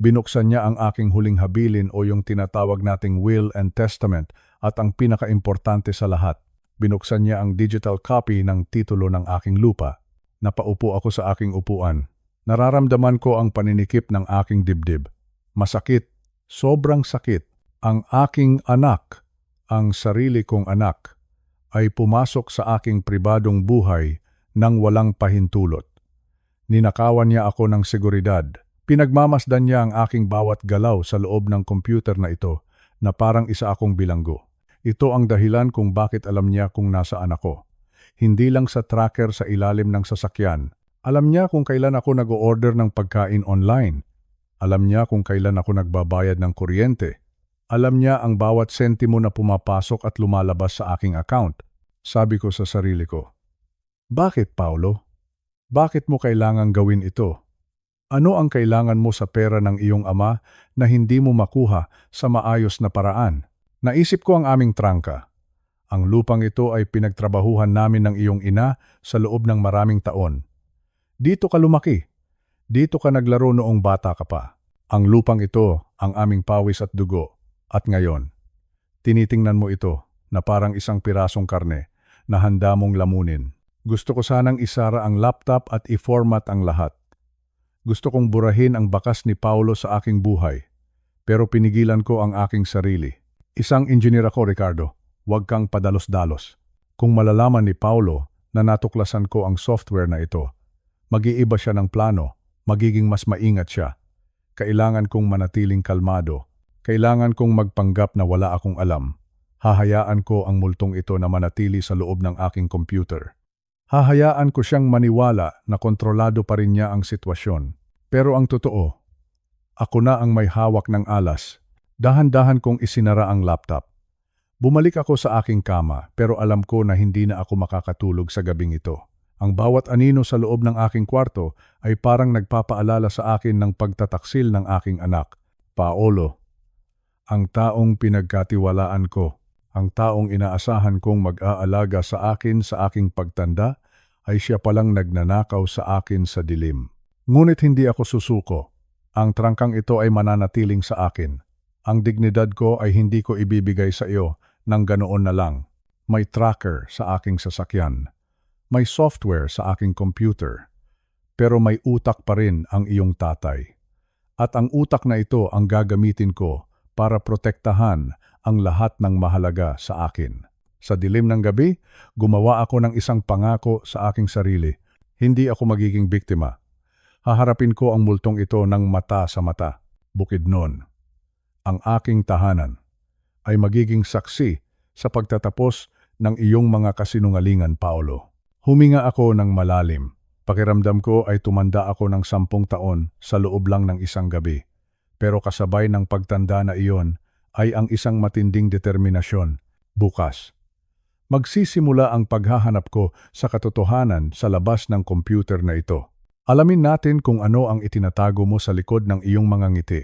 Binuksan niya ang aking huling habilin o yung tinatawag nating will and testament at ang pinakaimportante sa lahat. Binuksan niya ang digital copy ng titulo ng aking lupa. Napaupo ako sa aking upuan. Nararamdaman ko ang paninikip ng aking dibdib. Masakit, sobrang sakit. Ang aking anak, ang sarili kong anak, ay pumasok sa aking pribadong buhay nang walang pahintulot. Ninakawan niya ako ng seguridad. Pinagmamasdan niya ang aking bawat galaw sa loob ng computer na ito na parang isa akong bilanggo. Ito ang dahilan kung bakit alam niya kung nasaan ako. Hindi lang sa tracker sa ilalim ng sasakyan. Alam niya kung kailan ako nag-o-order ng pagkain online. Alam niya kung kailan ako nagbabayad ng kuryente. Alam niya ang bawat sentimo na pumapasok at lumalabas sa aking account. Sabi ko sa sarili ko, "Bakit, Paulo? Bakit mo kailangang gawin ito? Ano ang kailangan mo sa pera ng iyong ama na hindi mo makuha sa maayos na paraan?" Naisip ko ang aming trangka. Ang lupang ito ay pinagtrabahuhan namin ng iyong ina sa loob ng maraming taon. Dito ka lumaki. Dito ka naglaro noong bata ka pa. Ang lupang ito ang aming pawis at dugo. At ngayon, tinitingnan mo ito na parang isang pirasong karne na handa mong lamunin. Gusto ko sanang isara ang laptop at i-format ang lahat. Gusto kong burahin ang bakas ni Paulo sa aking buhay. Pero pinigilan ko ang aking sarili. Isang engineer ako, Ricardo. Huwag kang padalos-dalos. Kung malalaman ni Paulo na natuklasan ko ang software na ito, mag-iiba siya ng plano, magiging mas maingat siya. Kailangan kong manatiling kalmado. Kailangan kong magpanggap na wala akong alam. Hahayaan ko ang multong ito na manatili sa loob ng aking computer. Hahayaan ko siyang maniwala na kontrolado pa rin niya ang sitwasyon. Pero ang totoo, ako na ang may hawak ng alas. Dahan-dahan kong isinara ang laptop. Bumalik ako sa aking kama pero alam ko na hindi na ako makakatulog sa gabing ito. Ang bawat anino sa loob ng aking kwarto ay parang nagpapaalala sa akin ng pagtataksil ng aking anak, Paolo. Ang taong pinagkatiwalaan ko, ang taong inaasahan kong mag-aalaga sa akin sa aking pagtanda, ay siya palang nagnanakaw sa akin sa dilim. Ngunit hindi ako susuko. Ang trangkang ito ay mananatiling sa akin. Ang dignidad ko ay hindi ko ibibigay sa iyo ng ganoon na lang. May tracker sa aking sasakyan. May software sa aking computer. Pero may utak pa rin ang iyong tatay. At ang utak na ito ang gagamitin ko para protektahan ang lahat ng mahalaga sa akin. Sa dilim ng gabi, gumawa ako ng isang pangako sa aking sarili. Hindi ako magiging biktima. Haharapin ko ang multong ito ng mata sa mata. Bukid nun, ang aking tahanan ay magiging saksi sa pagtatapos ng iyong mga kasinungalingan, Paolo. Huminga ako ng malalim. Pakiramdam ko ay tumanda ako ng 10 taon sa loob lang ng isang gabi. Pero kasabay ng pagtanda na iyon ay ang isang matinding determinasyon. Bukas, magsisimula ang paghahanap ko sa katotohanan sa labas ng computer na ito. Alamin natin kung ano ang itinatago mo sa likod ng iyong mga ngiti.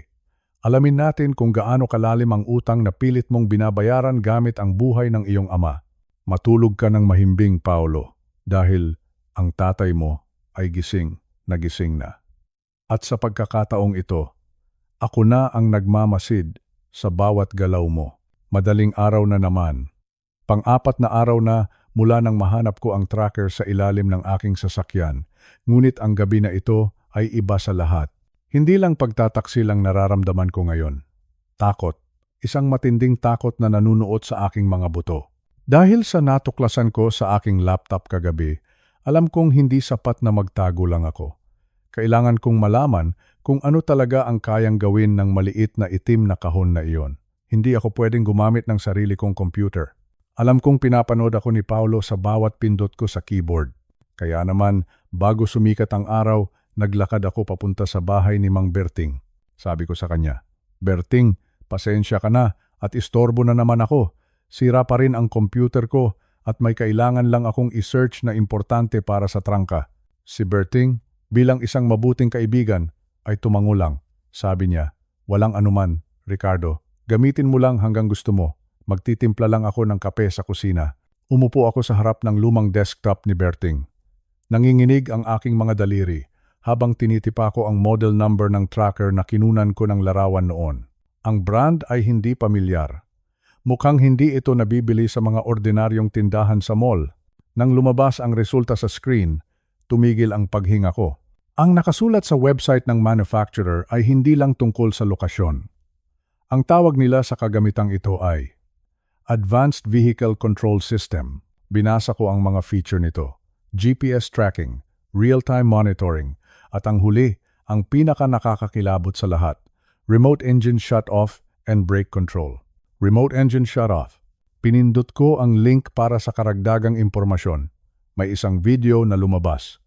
Alamin natin kung gaano kalalim ang utang na pilit mong binabayaran gamit ang buhay ng iyong ama. Matulog ka ng mahimbing, Paolo, dahil ang tatay mo ay gising na. At sa pagkakataong ito, ako na ang nagmamasid sa bawat galaw mo. Madaling araw na naman. Pang-4 na araw na mula nang mahanap ko ang tracker sa ilalim ng aking sasakyan. Ngunit ang gabi na ito ay iba sa lahat. Hindi lang pagtataksil ang nararamdaman ko ngayon. Takot. Isang matinding takot na nanunuot sa aking mga buto. Dahil sa natuklasan ko sa aking laptop kagabi, Alam kong hindi sapat na magtago lang ako. Kailangan kong malaman kung ano talaga ang kayang gawin ng maliit na itim na kahon na iyon. Hindi ako pwedeng gumamit ng sarili kong computer. Alam kong pinapanood ako ni Paulo sa bawat pindot ko sa keyboard. Kaya naman, bago sumikat ang araw, naglakad ako papunta sa bahay ni Mang Berting. Sabi ko sa kanya, "Berting, pasensya ka na at istorbo na naman ako. Sira pa rin ang computer ko at may kailangan lang akong i-search na importante para sa trangka." Si Berting, bilang isang mabuting kaibigan, ay tumango lang. Sabi niya, "Walang anuman, Ricardo. Gamitin mo lang hanggang gusto mo. Magtitimpla lang ako ng kape sa kusina." Umupo ako sa harap ng lumang desktop ni Berting. Nanginginig ang aking mga daliri habang tinitipa ko ang model number ng tracker na kinunan ko ng larawan noon. Ang brand ay hindi pamilyar. Mukhang hindi ito nabibili sa mga ordinaryong tindahan sa mall. Nang lumabas ang resulta sa screen, tumigil ang paghinga ko. Ang nakasulat sa website ng manufacturer ay hindi lang tungkol sa lokasyon. Ang tawag nila sa kagamitang ito ay Advanced Vehicle Control System. Binasa ko ang mga feature nito. GPS tracking, real-time monitoring, at ang huli, ang pinaka nakakakilabot sa lahat, remote engine shut-off and brake control. Remote engine shut-off. Pinindot ko ang link para sa karagdagang impormasyon. May isang video na lumabas.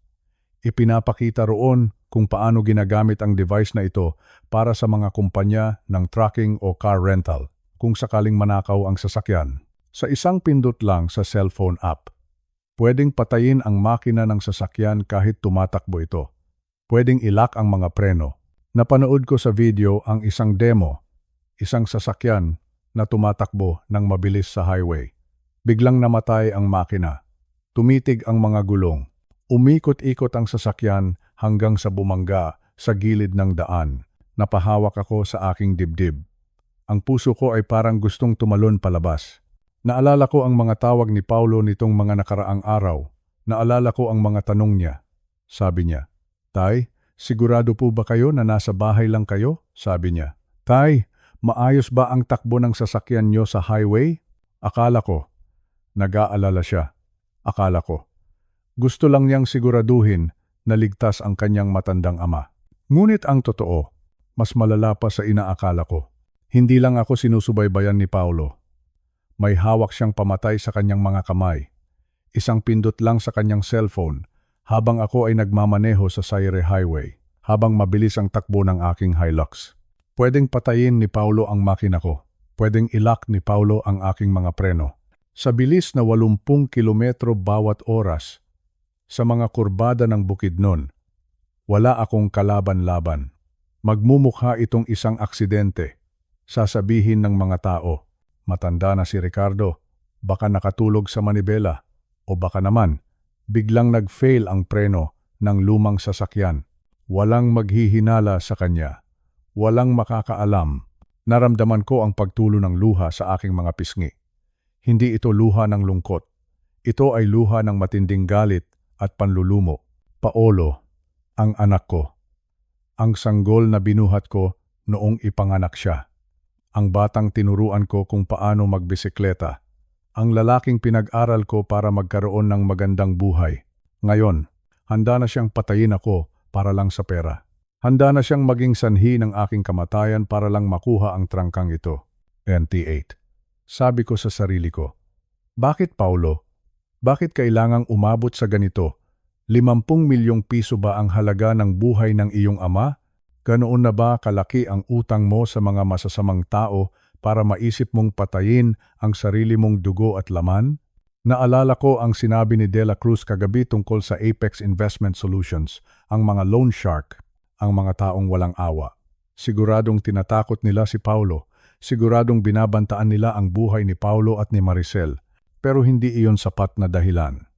Ipinapakita roon kung paano ginagamit ang device na ito para sa mga kumpanya ng trucking o car rental kung sakaling manakaw ang sasakyan. Sa isang pindot lang sa cellphone app, pwedeng patayin ang makina ng sasakyan kahit tumatakbo ito. Pwedeng ilock ang mga preno. Napanood ko sa video ang isang demo, isang sasakyan na tumatakbo ng mabilis sa highway. Biglang namatay ang makina. Tumitig ang mga gulong. Umikot-ikot ang sasakyan hanggang sa bumangga sa gilid ng daan. Napahawak ako sa aking dibdib. Ang puso ko ay parang gustong tumalon palabas. Naalala ko ang mga tawag ni Paulo nitong mga nakaraang araw. Naalala ko ang mga tanong niya. Sabi niya, "Tay, sigurado po ba kayo na nasa bahay lang kayo?" Sabi niya, "Tay, maayos ba ang takbo ng sasakyan niyo sa highway?" Akala ko, nag-aalala siya. Akala ko, gusto lang niyang siguraduhin na ligtas ang kanyang matandang ama. Ngunit ang totoo, mas malala pa sa inaakala ko. Hindi lang ako sinusubaybayan ni Paulo. May hawak siyang pamatay sa kanyang mga kamay. Isang pindot lang sa kanyang cellphone habang ako ay nagmamaneho sa Sayre Highway, habang mabilis ang takbo ng aking Hilux. Pwedeng patayin ni Paulo ang makina ko. Pwedeng ilock ni Paulo ang aking mga preno. Sa bilis na 80 kilometro bawat oras, sa mga kurbada ng Bukidnon, wala akong kalaban-laban. Magmumukha itong isang aksidente. Sasabihin ng mga tao, matanda na si Ricardo, baka nakatulog sa manibela, o baka naman, biglang nag-fail ang preno ng lumang sasakyan. Walang maghihinala sa kanya. Walang makakaalam. Naramdaman ko ang pagtulo ng luha sa aking mga pisngi. Hindi ito luha ng lungkot. Ito ay luha ng matinding galit at panlulumo. Paolo, ang anak ko. Ang sanggol na binuhat ko noong ipanganak siya. Ang batang tinuruan ko kung paano magbisikleta. Ang lalaking pinag-aral ko para magkaroon ng magandang buhay. Ngayon, handa na siyang patayin ako para lang sa pera. Handa na siyang maging sanhi ng aking kamatayan para lang makuha ang trangkang ito. NT8. Sabi ko sa sarili ko, bakit Paulo? Bakit kailangang umabot sa ganito? 50 milyong piso ba ang halaga ng buhay ng iyong ama? Ganoon na ba kalaki ang utang mo sa mga masasamang tao para maisip mong patayin ang sarili mong dugo at laman? Naalala ko ang sinabi ni De La Cruz kagabi tungkol sa Apex Investment Solutions, ang mga loan shark, ang mga taong walang awa. Siguradong tinatakot nila si Paulo, siguradong binabantaan nila ang buhay ni Paulo at ni Maricel. Pero hindi iyon sapat na dahilan.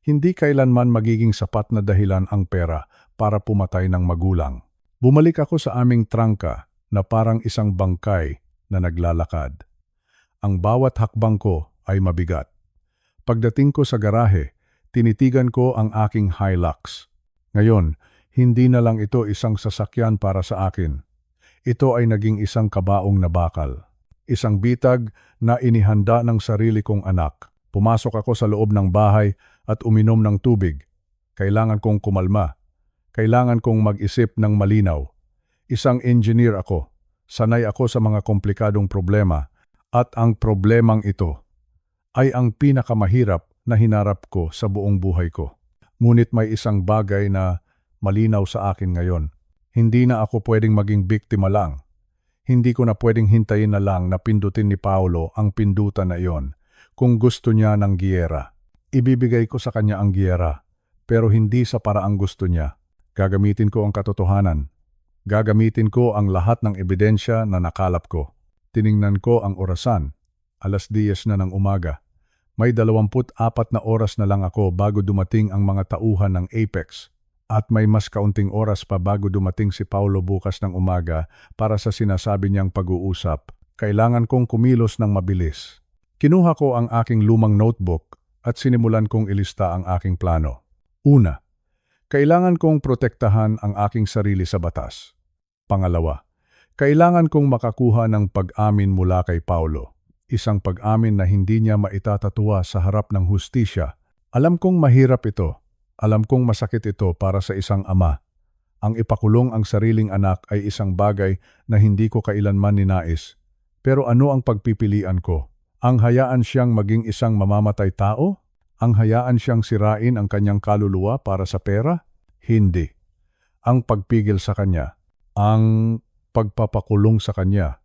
Hindi kailanman magiging sapat na dahilan ang pera para pumatay ng magulang. Bumalik ako sa aming trangka na parang isang bangkay na naglalakad. Ang bawat hakbang ko ay mabigat. Pagdating ko sa garahe, tinitigan ko ang aking Hilux. Ngayon, hindi na lang ito isang sasakyan para sa akin. Ito ay naging isang kabaong na bakal. Isang bitag na inihanda ng sarili kong anak. Pumasok ako sa loob ng bahay at uminom ng tubig. Kailangan kong kumalma. Kailangan kong mag-isip ng malinaw. Isang engineer ako. Sanay ako sa mga komplikadong problema. At ang problemang ito ay ang pinakamahirap na hinarap ko sa buong buhay ko. Ngunit may isang bagay na malinaw sa akin ngayon. Hindi na ako pwedeng maging biktima lang. Hindi ko na pwedeng hintayin na lang na pindutin ni Paolo ang pindutan na iyon. Kung gusto niya ng giyera, ibibigay ko sa kanya ang giyera, pero hindi sa paraang gusto niya. Gagamitin ko ang katotohanan. Gagamitin ko ang lahat ng ebidensya na nakalap ko. Tiningnan ko ang orasan. 10:00 na ng umaga. May 24 na oras na lang ako bago dumating ang mga tauhan ng Apex. At may mas kaunting oras pa bago dumating si Paolo bukas ng umaga para sa sinasabi niyang pag-uusap. Kailangan kong kumilos ng mabilis. Kinuha ko ang aking lumang notebook at sinimulan kong ilista ang aking plano. Una, kailangan kong protektahan ang aking sarili sa batas. Pangalawa, kailangan kong makakuha ng pag-amin mula kay Paolo. Isang pag-amin na hindi niya maitatatwa sa harap ng hustisya. Alam kong mahirap ito. Alam kong masakit ito para sa isang ama. Ang ipakulong ang sariling anak ay isang bagay na hindi ko kailanman ninais. Pero ano ang pagpipilian ko? Ang hayaan siyang maging isang mamamatay tao? Ang hayaan siyang sirain ang kanyang kaluluwa para sa pera? Hindi. Ang pagpigil sa kanya, ang pagpapakulong sa kanya,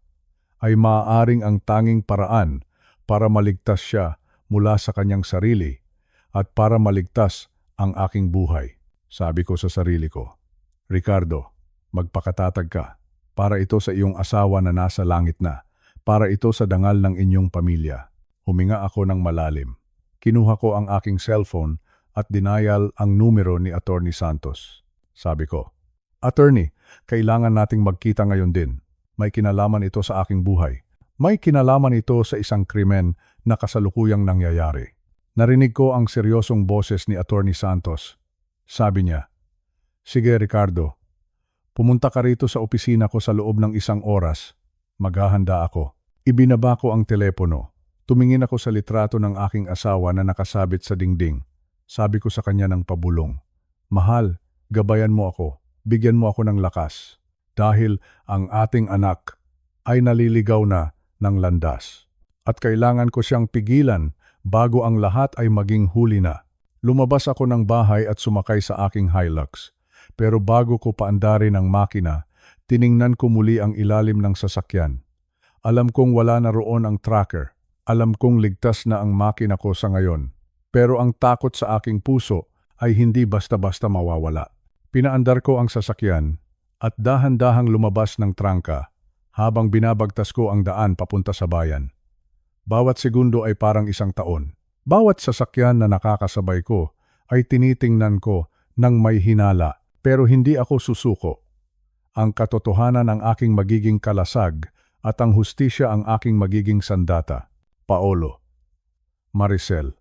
ay maaaring ang tanging paraan para maligtas siya mula sa kanyang sarili at para maligtas ang aking buhay. Sabi ko sa sarili ko, Ricardo, magpakatatag ka. Para ito sa iyong asawa na nasa langit na. Para ito sa dangal ng inyong pamilya. Huminga ako ng malalim. Kinuha ko ang aking cellphone at dinayal ang numero ni Attorney Santos. Sabi ko, Attorney, kailangan nating magkita ngayon din. May kinalaman ito sa aking buhay. May kinalaman ito sa isang krimen na kasalukuyang nangyayari. Narinig ko ang seryosong boses ni Attorney Santos. Sabi niya, Sige Ricardo, pumunta ka rito sa opisina ko sa loob ng 1 oras. Maghahanda ako. Ibinaba ko ang telepono. Tumingin ako sa litrato ng aking asawa na nakasabit sa dingding. Sabi ko sa kanya ng pabulong, Mahal, gabayan mo ako. Bigyan mo ako ng lakas. Dahil ang ating anak ay naliligaw na ng landas. At kailangan ko siyang pigilan bago ang lahat ay maging huli na. Lumabas ako ng bahay at sumakay sa aking Hilux. Pero bago ko paandarin ang makina, tiningnan ko muli ang ilalim ng sasakyan. Alam kong wala na roon ang tracker. Alam kong ligtas na ang makina ko sa ngayon. Pero ang takot sa aking puso ay hindi basta-basta mawawala. Pinaandar ko ang sasakyan at dahan-dahang lumabas ng trangka habang binabagtas ko ang daan papunta sa bayan. Bawat segundo ay parang 1 taon. Bawat sasakyan na nakakasabay ko ay tinitingnan ko ng may hinala, pero hindi ako susuko. Ang katotohanan ang aking magiging kalasag at ang hustisya ang aking magiging sandata. Paolo, Maricel,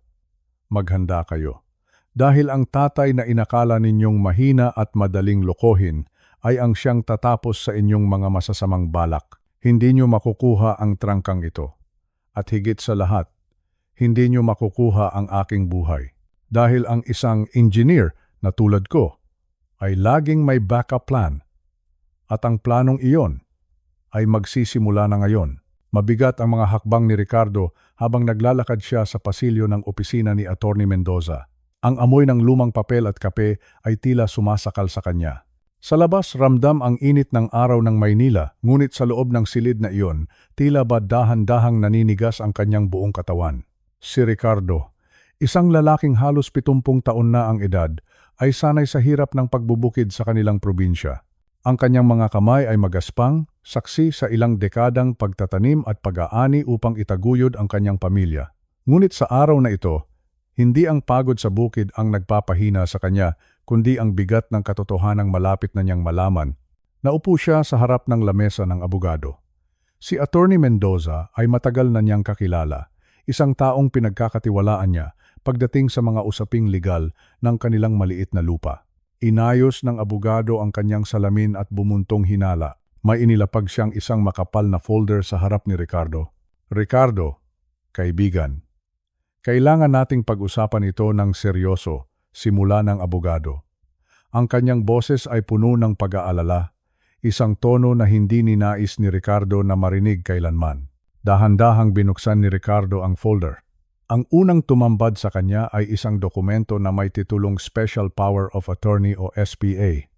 maghanda kayo. Dahil ang tatay na inakala ninyong mahina at madaling lokohin ay ang siyang tatapos sa inyong mga masasamang balak. Hindi nyo makukuha ang trangkang ito. At higit sa lahat, hindi nyo makukuha ang aking buhay. Dahil ang isang engineer na tulad ko ay laging may backup plan. At ang planong iyon ay magsisimula na ngayon. Mabigat ang mga hakbang ni Ricardo habang naglalakad siya sa pasilyo ng opisina ni Attorney Mendoza. Ang amoy ng lumang papel at kape ay tila sumasakal sa kanya. Sa labas, ramdam ang init ng araw ng Maynila, ngunit sa loob ng silid na iyon, tila ba dahan-dahang naninigas ang kanyang buong katawan. Si Ricardo, isang lalaking halos 70 taon na ang edad, ay sanay sa hirap ng pagbubukid sa kanilang probinsya. Ang kanyang mga kamay ay magaspang, saksi sa ilang dekadang pagtatanim at pag-aani upang itaguyod ang kanyang pamilya. Ngunit sa araw na ito, hindi ang pagod sa bukid ang nagpapahina sa kanya, kundi ang bigat ng katotohanang malapit na niyang malaman. Naupo siya sa harap ng lamesa ng abogado. Si Attorney Mendoza ay matagal na niyang kakilala, isang taong pinagkakatiwalaan niya pagdating sa mga usaping legal ng kanilang maliit na lupa. Inayos ng abogado ang kanyang salamin at bumuntong hinala. May inilapag siyang isang makapal na folder sa harap ni Ricardo. Ricardo, kaibigan, kailangan nating pag-usapan ito ng seryoso simula ng abogado. Ang kanyang boses ay puno ng pag-aalala, isang tono na hindi ninais ni Ricardo na marinig kailanman. Dahan-dahang binuksan ni Ricardo ang folder. Ang unang tumambad sa kanya ay isang dokumento na may titulong Special Power of Attorney o SPA.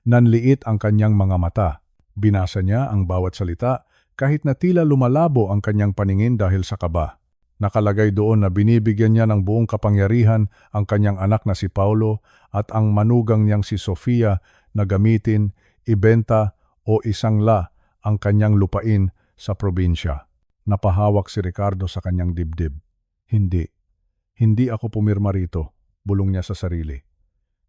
Nanliit ang kanyang mga mata. Binasa niya ang bawat salita kahit na tila lumalabo ang kanyang paningin dahil sa kaba. Nakalagay doon na binibigyan niya ng buong kapangyarihan ang kanyang anak na si Paulo at ang manugang niyang si Sofia na gamitin, ibenta o isangla ang kanyang lupain sa probinsya. Napahawak si Ricardo sa kanyang dibdib. Hindi ako pumirma rito, bulong niya sa sarili.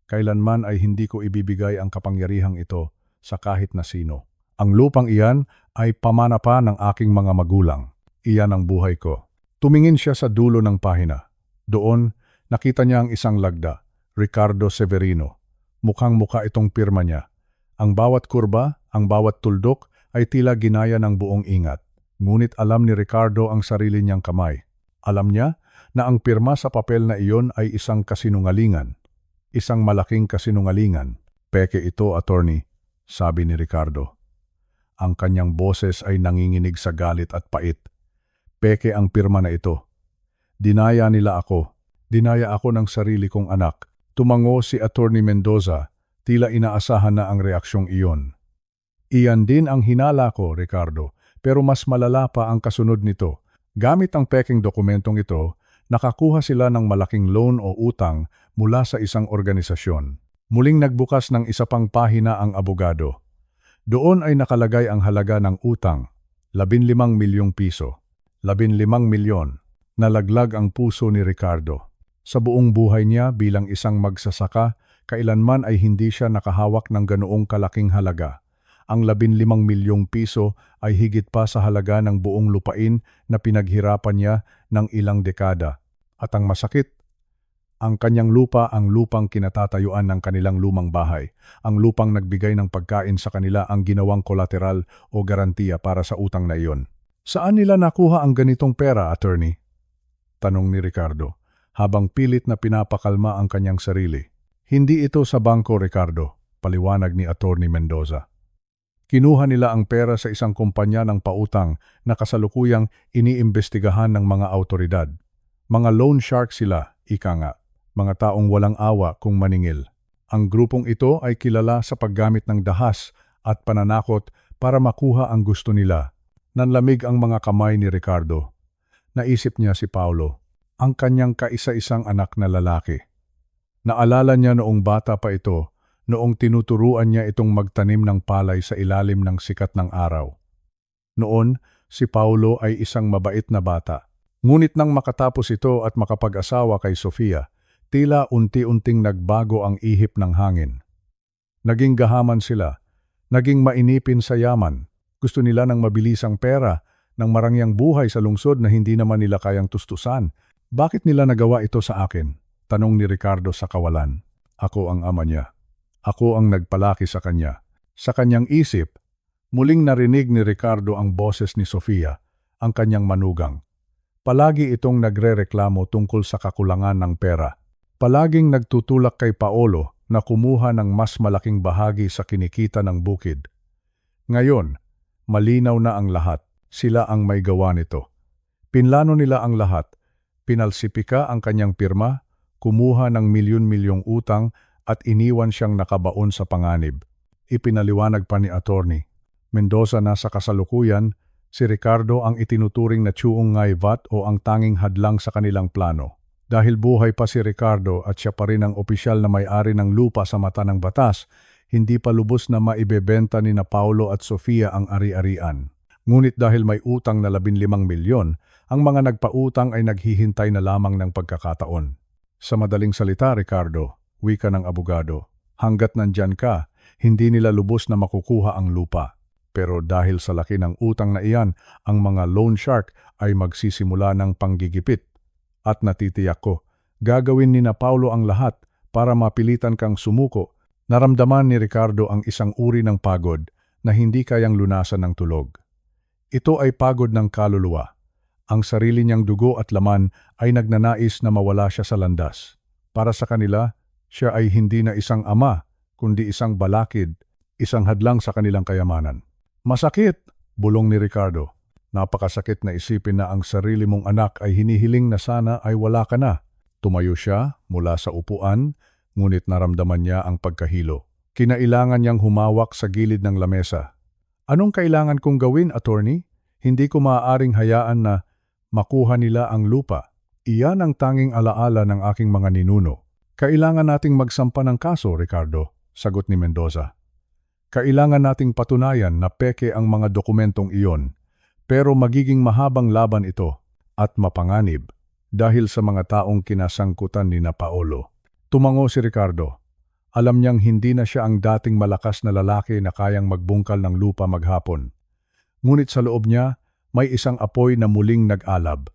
Kailanman ay hindi ko ibibigay ang kapangyarihang ito sa kahit na sino. Ang lupang iyan ay pamana pa ng aking mga magulang. Iyan ang buhay ko. Tumingin siya sa dulo ng pahina. Doon, nakita niya ang isang lagda, Ricardo Severino. Mukhang-mukha itong pirma niya. Ang bawat kurba, ang bawat tuldok ay tila ginaya ng buong ingat. Ngunit alam ni Ricardo ang sarili niyang kamay. Alam niya na ang pirma sa papel na iyon ay isang kasinungalingan. Isang malaking kasinungalingan. Peke ito, attorney, sabi ni Ricardo. Ang kanyang boses ay nanginginig sa galit at pait. Peke ang pirma na ito. Dinaya nila ako. Dinaya ako ng sarili kong anak. Tumango si Attorney Mendoza, tila inaasahan na ang reaksyong iyon. Iyan din ang hinala ko, Ricardo, pero mas malala pa ang kasunod nito. Gamit ang peking dokumentong ito, nakakuha sila ng malaking loan o utang mula sa isang organisasyon. Muling nagbukas ng isa pang pahina ang abogado. Doon ay nakalagay ang halaga ng utang, 15 milyong piso. 15 milyon. Nalaglag ang puso ni Ricardo. Sa buong buhay niya bilang isang magsasaka, kailanman ay hindi siya nakahawak ng ganoong kalaking halaga. Ang 15 milyong piso ay higit pa sa halaga ng buong lupain na pinaghirapan niya ng ilang dekada. At ang masakit, ang kanyang lupa ang lupang kinatatayuan ng kanilang lumang bahay. Ang lupang nagbigay ng pagkain sa kanila ang ginawang kolateral o garantiya para sa utang na iyon. Saan nila nakuha ang ganitong pera, attorney? Tanong ni Ricardo, habang pilit na pinapakalma ang kanyang sarili. Hindi ito sa bangko, Ricardo, paliwanag ni Attorney Mendoza. Kinuha nila ang pera sa isang kumpanya ng pautang na kasalukuyang iniimbestigahan ng mga awtoridad. Mga loan shark sila, ika nga, mga taong walang awa kung maningil. Ang grupong ito ay kilala sa paggamit ng dahas at pananakot para makuha ang gusto nila. Nanlamig ang mga kamay ni Ricardo. Naisip niya si Paulo, ang kanyang kaisa-isang anak na lalaki. Naalala niya noong bata pa ito, noong tinuturuan niya itong magtanim ng palay sa ilalim ng sikat ng araw. Noon, si Paulo ay isang mabait na bata. Ngunit nang makatapos ito at makapag-asawa kay Sofia, tila unti-unting nagbago ang ihip ng hangin. Naging gahaman sila, naging mainipin sa yaman. Gusto nila ng mabilisang pera, ng marangyang buhay sa lungsod na hindi naman nila kayang tustusan. Bakit nila nagawa ito sa akin? Tanong ni Ricardo sa kawalan. Ako ang ama niya. Ako ang nagpalaki sa kanya. Sa kanyang isip, muling narinig ni Ricardo ang boses ni Sofia, ang kanyang manugang. Palagi itong nagrereklamo tungkol sa kakulangan ng pera. Palaging nagtutulak kay Paolo na kumuha ng mas malaking bahagi sa kinikita ng bukid. Ngayon, malinaw na ang lahat. Sila ang may gawa nito. Pinlano nila ang lahat. Pinalsipika ang kanyang pirma, kumuha ng milyon-milyong utang at iniwan siyang nakabaon sa panganib. Ipinaliwanag pa ni Attorney Mendoza na sa kasalukuyan, si Ricardo ang itinuturing na tsuong ngayvat o ang tanging hadlang sa kanilang plano. Dahil buhay pa si Ricardo at siya pa rin ang opisyal na may-ari ng lupa sa mata ng batas, hindi pa lubos na maibebenta ni na Paulo at Sofia ang ari-arian. Ngunit dahil may utang na 15 milyon, ang mga nagpautang ay naghihintay na lamang ng pagkakataon. Sa madaling salita, Ricardo, wika ng abogado, hanggat nandyan ka, hindi nila lubos na makukuha ang lupa. Pero dahil sa laki ng utang na iyan, ang mga loan shark ay magsisimula ng panggigipit. At natitiyak ko, gagawin ni na Paulo ang lahat para mapilitan kang sumuko. Naramdaman ni Ricardo ang isang uri ng pagod na hindi kayang lunasan ng tulog. Ito ay pagod ng kaluluwa. Ang sarili niyang dugo at laman ay nagnanais na mawala siya sa landas. Para sa kanila, Siya ay hindi na isang ama, kundi isang balakid, isang hadlang sa kanilang kayamanan. Masakit, bulong ni Ricardo. Napakasakit na isipin na ang sarili mong anak ay hinihiling na sana ay wala ka na. Tumayo siya mula sa upuan, ngunit naramdaman niya ang pagkahilo. Kinailangan niyang humawak sa gilid ng lamesa. Anong kailangan kong gawin, attorney? Hindi ko maaaring hayaan na makuha nila ang lupa. Iyan ang tanging alaala ng aking mga ninuno. Kailangan nating magsampa ng kaso, Ricardo, sagot ni Mendoza. Kailangan nating patunayan na peke ang mga dokumentong iyon, pero magiging mahabang laban ito at mapanganib dahil sa mga taong kinasangkutan ni na Paolo. Tumango si Ricardo. Alam niyang hindi na siya ang dating malakas na lalaki na kayang magbungkal ng lupa maghapon. Ngunit sa loob niya, may isang apoy na muling nag-alab.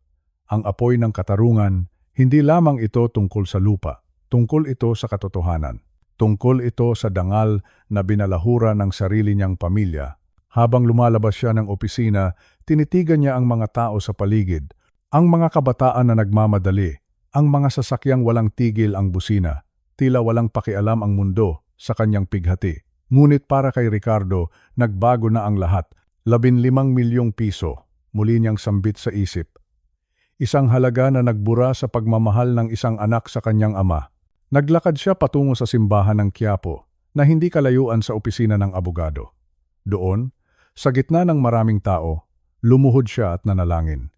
Ang apoy ng katarungan, hindi lamang ito tungkol sa lupa, tungkol ito sa katotohanan. Tungkol ito sa dangal na binalahura ng sarili niyang pamilya. Habang lumalabas siya ng opisina, tinitigan niya ang mga tao sa paligid, ang mga kabataan na nagmamadali, ang mga sasakyang walang tigil ang busina, tila walang pakialam ang mundo sa kanyang pighati. Ngunit para kay Ricardo, nagbago na ang lahat. 15 milyong piso, muli niyang sambit sa isip. Isang halaga na nagbura sa pagmamahal ng isang anak sa kanyang ama. Naglakad siya patungo sa simbahan ng Quiapo na hindi kalayuan sa opisina ng abogado. Doon, sa gitna ng maraming tao, lumuhod siya at nanalangin.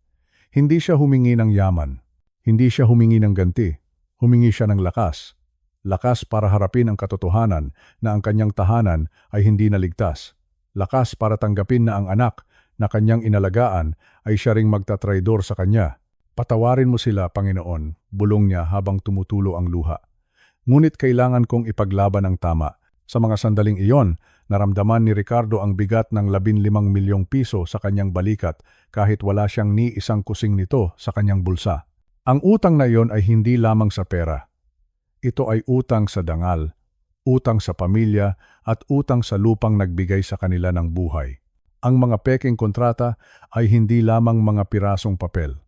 Hindi siya humingi ng yaman. Hindi siya humingi ng ganti. Humingi siya ng lakas. Lakas para harapin ang katotohanan na ang kanyang tahanan ay hindi naligtas. Lakas para tanggapin na ang anak na kanyang inalagaan ay siya ring magtatraidor sa kanya. Patawarin mo sila, Panginoon, bulong niya habang tumutulo ang luha. Ngunit kailangan kong ipaglaban ang tama. Sa mga sandaling iyon, naramdaman ni Ricardo ang bigat ng 15 milyong piso sa kanyang balikat kahit wala siyang ni isang kusing nito sa kanyang bulsa. Ang utang na iyon ay hindi lamang sa pera. Ito ay utang sa dangal, utang sa pamilya at utang sa lupang nagbigay sa kanila ng buhay. Ang mga pekeng kontrata ay hindi lamang mga pirasong papel.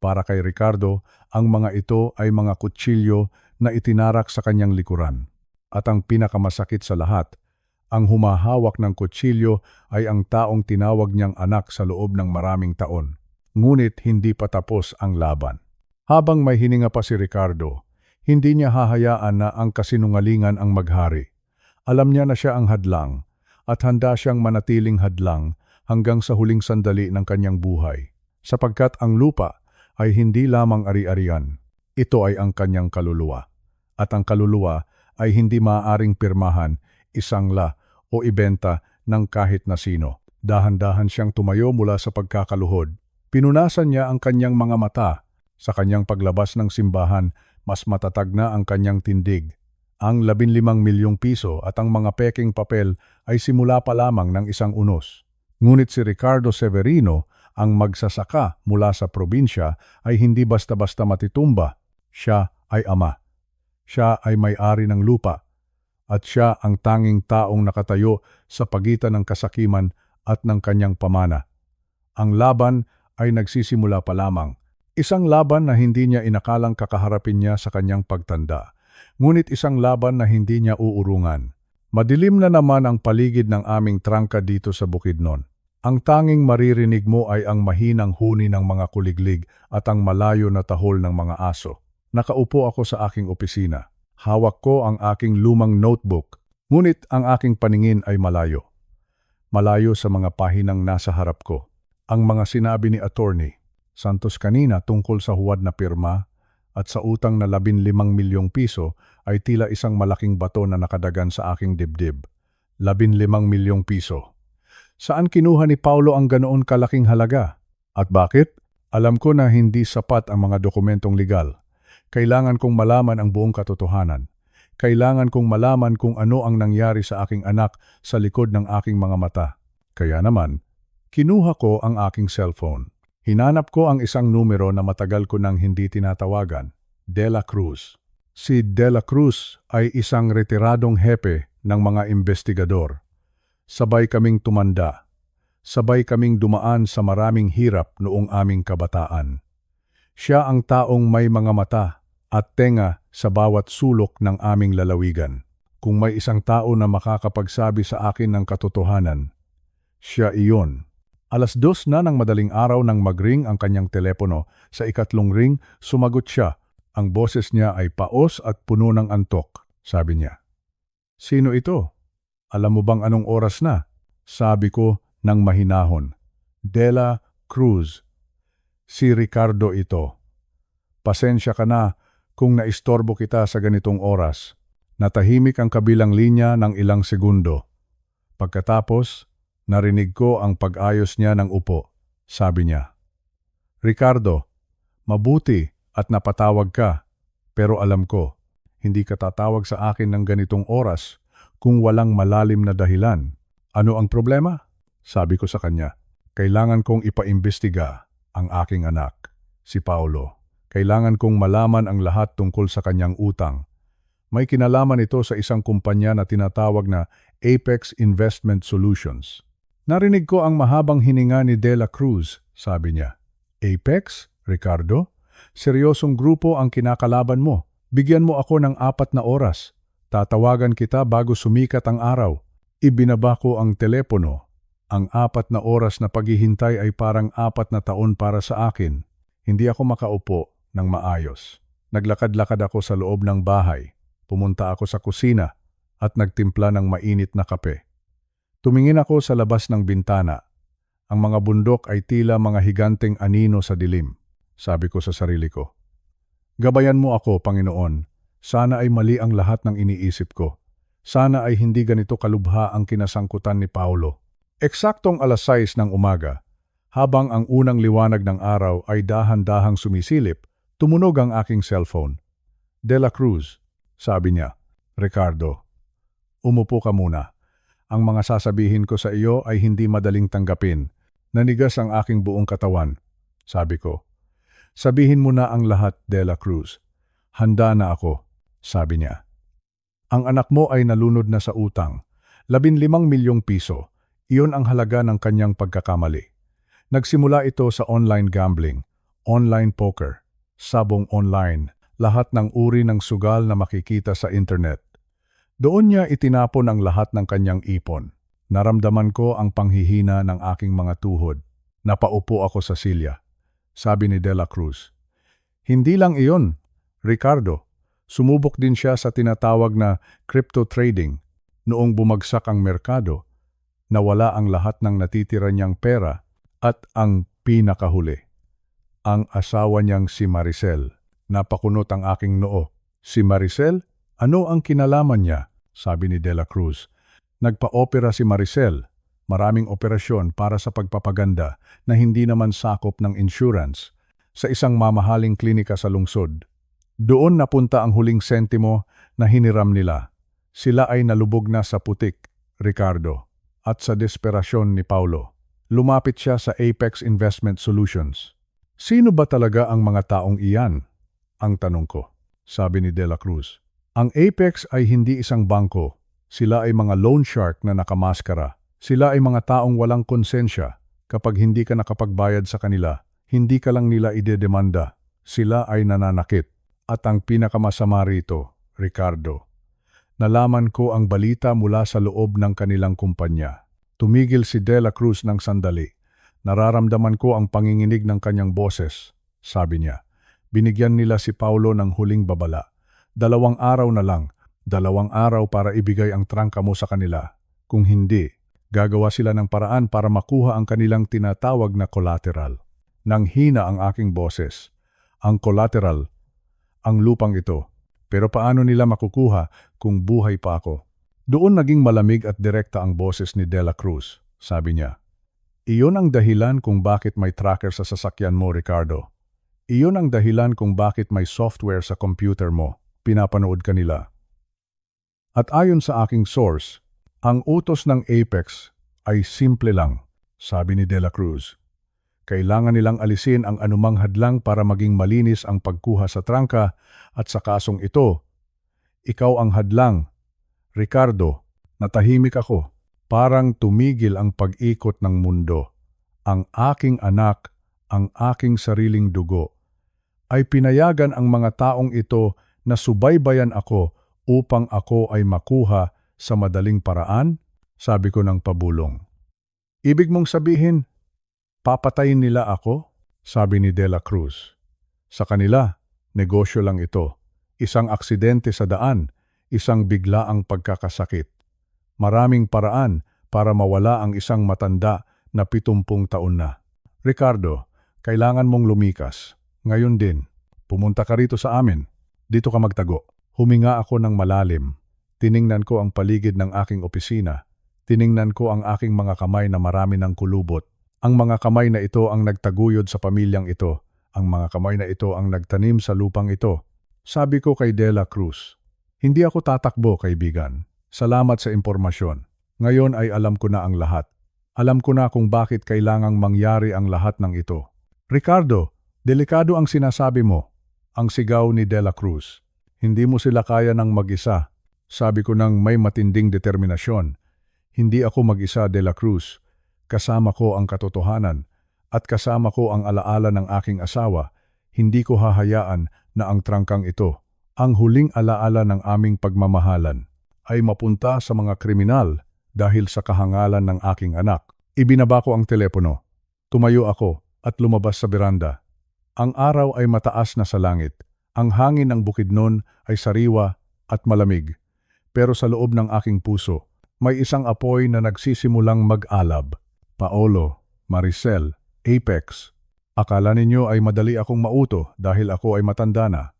Para kay Ricardo, ang mga ito ay mga kutsilyo na itinarak sa kanyang likuran. At ang pinakamasakit sa lahat, ang humahawak ng kutsilyo ay ang taong tinawag niyang anak sa loob ng maraming taon. Ngunit hindi pa tapos ang laban. Habang may hininga pa si Ricardo, hindi niya hahayaan na ang kasinungalingan ang maghari. Alam niya na siya ang hadlang at handa siyang manatiling hadlang hanggang sa huling sandali ng kanyang buhay. Sapagkat ang lupa ay hindi lamang ari-arian. Ito ay ang kanyang kaluluwa. At ang kaluluwa ay hindi maaaring pirmahan, isangla o ibenta ng kahit na sino. Dahan-dahan siyang tumayo mula sa pagkakaluhod. Pinunasan niya ang kanyang mga mata. Sa kanyang paglabas ng simbahan, mas matatag na ang kanyang tindig. Ang 15 milyong piso at ang mga peking papel ay simula pa lamang ng isang unos. Ngunit si Ricardo Severino, ang magsasaka mula sa probinsya, ay hindi basta-basta matitumba. Siya ay ama. Siya ay may-ari ng lupa. At siya ang tanging taong nakatayo sa pagitan ng kasakiman at ng kanyang pamana. Ang laban ay nagsisimula pa lamang. Isang laban na hindi niya inakalang kakaharapin niya sa kanyang pagtanda. Ngunit isang laban na hindi niya uurungan. Madilim na naman ang paligid ng aming trangka dito sa Bukidnon. Ang tanging maririnig mo ay ang mahinang huni ng mga kuliglig at ang malayo na tahol ng mga aso. Nakaupo ako sa aking opisina. Hawak ko ang aking lumang notebook, ngunit ang aking paningin ay malayo. Malayo sa mga pahinang nasa harap ko. Ang mga sinabi ni Attorney Santos kanina tungkol sa huwad na pirma at sa utang na 15 milyong piso ay tila isang malaking bato na nakadagan sa aking dibdib. 15 milyong piso. Saan kinuha ni Paulo ang ganoon kalaking halaga? At bakit? Alam ko na hindi sapat ang mga dokumentong legal. Kailangan kong malaman ang buong katotohanan. Kailangan kong malaman kung ano ang nangyari sa aking anak sa likod ng aking mga mata. Kaya naman, kinuha ko ang aking cellphone. Hinanap ko ang isang numero na matagal ko nang hindi tinatawagan, De La Cruz. Si De La Cruz ay isang retiradong hepe ng mga investigador. Sabay kaming tumanda. Sabay kaming dumaan sa maraming hirap noong aming kabataan. Siya ang taong may mga mata at tenga sa bawat sulok ng aming lalawigan. Kung may isang tao na makakapagsabi sa akin ng katotohanan, siya iyon. 2:00 na ng madaling araw nang magring ang kanyang telepono. Sa ikatlong ring, sumagot siya. Ang boses niya ay paos at puno ng antok. Sabi niya, "Sino ito? Alam mo bang anong oras na?" Sabi ko ng mahinahon, "Dela Cruz. Si Ricardo ito. Pasensya ka na kung naistorbo kita sa ganitong oras." Natahimik ang kabilang linya ng ilang segundo. Pagkatapos, narinig ko ang pag-ayos niya ng upo. Sabi niya, "Ricardo, mabuti at napatawag ka. Pero alam ko, hindi ka tatawag sa akin ng ganitong oras kung walang malalim na dahilan. Ano ang problema?" Sabi ko sa kanya, "Kailangan kong ipaimbestiga ang aking anak, si Paulo. Kailangan kong malaman ang lahat tungkol sa kanyang utang. May kinalaman ito sa isang kumpanya na tinatawag na Apex Investment Solutions." Narinig ko ang mahabang hininga ni Dela Cruz. Sabi niya, "Apex, Ricardo? Seryosong grupo ang kinakalaban mo. Bigyan mo ako ng 4 na oras. Tatawagan kita bago sumikat ang araw." Ibinaba ko ang telepono. Ang 4 na oras na paghihintay ay parang 4 na taon para sa akin. Hindi ako makaupo ng maayos. Naglakad-lakad ako sa loob ng bahay. Pumunta ako sa kusina at nagtimpla ng mainit na kape. Tumingin ako sa labas ng bintana. Ang mga bundok ay tila mga higanteng anino sa dilim. Sabi ko sa sarili ko, "Gabayan mo ako, Panginoon. Sana ay mali ang lahat ng iniisip ko. Sana ay hindi ganito kalubha ang kinasangkutan ni Paulo." Eksaktong 6:00 ng umaga, habang ang unang liwanag ng araw ay dahan-dahang sumisilip, tumunog ang aking cellphone. "Dela Cruz," sabi niya, "Ricardo, umupo ka muna. Ang mga sasabihin ko sa iyo ay hindi madaling tanggapin." Nanigas ang aking buong katawan. Sabi ko, "Sabihin mo na ang lahat, Dela Cruz." "Handa na ako," sabi niya. "Ang anak mo ay nalunod na sa utang. 15 milyong piso. Iyon ang halaga ng kanyang pagkakamali. Nagsimula ito sa online gambling, online poker, sabong online, lahat ng uri ng sugal na makikita sa internet. Doon niya itinapon ang lahat ng kanyang ipon. Naramdaman ko ang panghihina ng aking mga tuhod. Napaupo ako sa silya. Sabi ni Dela Cruz, "Hindi lang iyon, Ricardo. Sumubok din siya sa tinatawag na crypto trading. Noong bumagsak ang merkado, nawala ang lahat ng natitira niyang pera at ang pinakahuli, ang asawa niyang si Maricel." Napakunot ang aking noo. "Si Maricel? Ano ang kinalaman niya?" Sabi ni Dela Cruz. "Nagpa-opera si Maricel. Maraming operasyon para sa pagpapaganda na hindi naman sakop ng insurance sa isang mamahaling klinika sa lungsod. Doon napunta ang huling sentimo na hiniram nila. Sila ay nalubog na sa putik, Ricardo." At sa desperasyon ni Paulo, lumapit siya sa Apex Investment Solutions. "Sino ba talaga ang mga taong iyan?" ang tanong ko. Sabi ni Dela Cruz, "Ang Apex ay hindi isang bangko. Sila ay mga loan shark na nakamaskara. Sila ay mga taong walang konsensya. Kapag hindi ka nakapagbayad sa kanila, hindi ka lang nila idedemanda. Sila ay nananakit. At ang pinakamasama rito, Ricardo, nalaman ko ang balita mula sa loob ng kanilang kumpanya." Tumigil si Dela Cruz ng sandali. Nararamdaman ko ang panginginig ng kanyang boses. Sabi niya, "Binigyan nila si Paulo ng huling babala. 2 araw na lang, 2 araw para ibigay ang trangka mo sa kanila. Kung hindi, gagawa sila ng paraan para makuha ang kanilang tinatawag na collateral." Nang hina ang aking boses. "Ang collateral, ang lupang ito. Pero paano nila makukuha kung buhay pa ako?" Doon naging malamig at direkta ang boses ni Dela Cruz. Sabi niya, "Iyon ang dahilan kung bakit may tracker sa sasakyan mo, Ricardo. Iyon ang dahilan kung bakit may software sa computer mo. Pinapanood ka nila. At ayon sa aking source, ang utos ng Apex ay simple lang," sabi ni Dela Cruz. "Kailangan nilang alisin ang anumang hadlang para maging malinis ang pagkuha sa trangka at sa kasong ito. Ikaw ang hadlang. Ricardo." Natahimik ako. Parang tumigil ang pag-ikot ng mundo. Ang aking anak, ang aking sariling dugo, ay pinayagan ang mga taong ito na subaybayan ako upang ako ay makuha sa madaling paraan? Sabi ko ng pabulong. Ibig mong sabihin, papatayin nila ako? Sabi ni De La Cruz. Sa kanila, negosyo lang ito. Isang aksidente sa daan, isang biglaang pagkakasakit. Maraming paraan para mawala ang isang matanda na 70 taon na. Ricardo, kailangan mong lumikas. Ngayon din, pumunta ka rito sa amin. Dito ka magtago. Huminga ako ng malalim. Tiningnan ko ang paligid ng aking opisina. Tiningnan ko ang aking mga kamay na marami ng kulubot. Ang mga kamay na ito ang nagtaguyod sa pamilyang ito. Ang mga kamay na ito ang nagtanim sa lupang ito. Sabi ko kay De La Cruz, hindi ako tatakbo, kaibigan. Salamat sa impormasyon. Ngayon ay alam ko na ang lahat. Alam ko na kung bakit kailangang mangyari ang lahat ng ito. Ricardo, delikado ang sinasabi mo. Ang sigaw ni De La Cruz. Hindi mo sila kaya ng mag-isa. Sabi ko nang may matinding determinasyon. Hindi ako mag-isa, De La Cruz. Kasama ko ang katotohanan at kasama ko ang alaala ng aking asawa. Hindi ko hahayaan na ang trangkang ito, ang huling alaala ng aming pagmamahalan, ay mapunta sa mga kriminal dahil sa kahangalan ng aking anak. Ibinaba ko ang telepono. Tumayo ako at lumabas sa beranda. Ang araw ay mataas na sa langit. Ang hangin ng Bukidnon ay sariwa at malamig. Pero sa loob ng aking puso, may isang apoy na nagsisimulang mag-alab. Paolo, Maricel, Apex. Akala ninyo ay madali akong mauto dahil ako ay matanda na.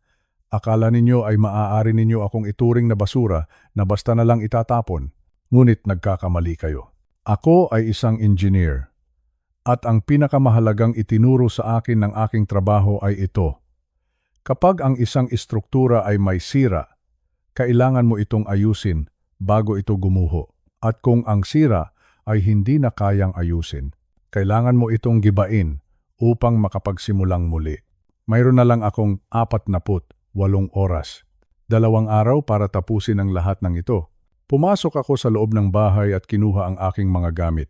Akala ninyo ay maaari ninyo akong ituring na basura na basta na lang itatapon. Ngunit nagkakamali kayo. Ako ay isang engineer. At ang pinakamahalagang itinuro sa akin ng aking trabaho ay ito. Kapag ang isang istruktura ay may sira, kailangan mo itong ayusin bago ito gumuho. At kung ang sira ay hindi na kayang ayusin, kailangan mo itong gibain upang makapagsimulang muli. Mayroon na lang akong 48 oras. 2 araw para tapusin ang lahat ng ito. Pumasok ako sa loob ng bahay at kinuha ang aking mga gamit.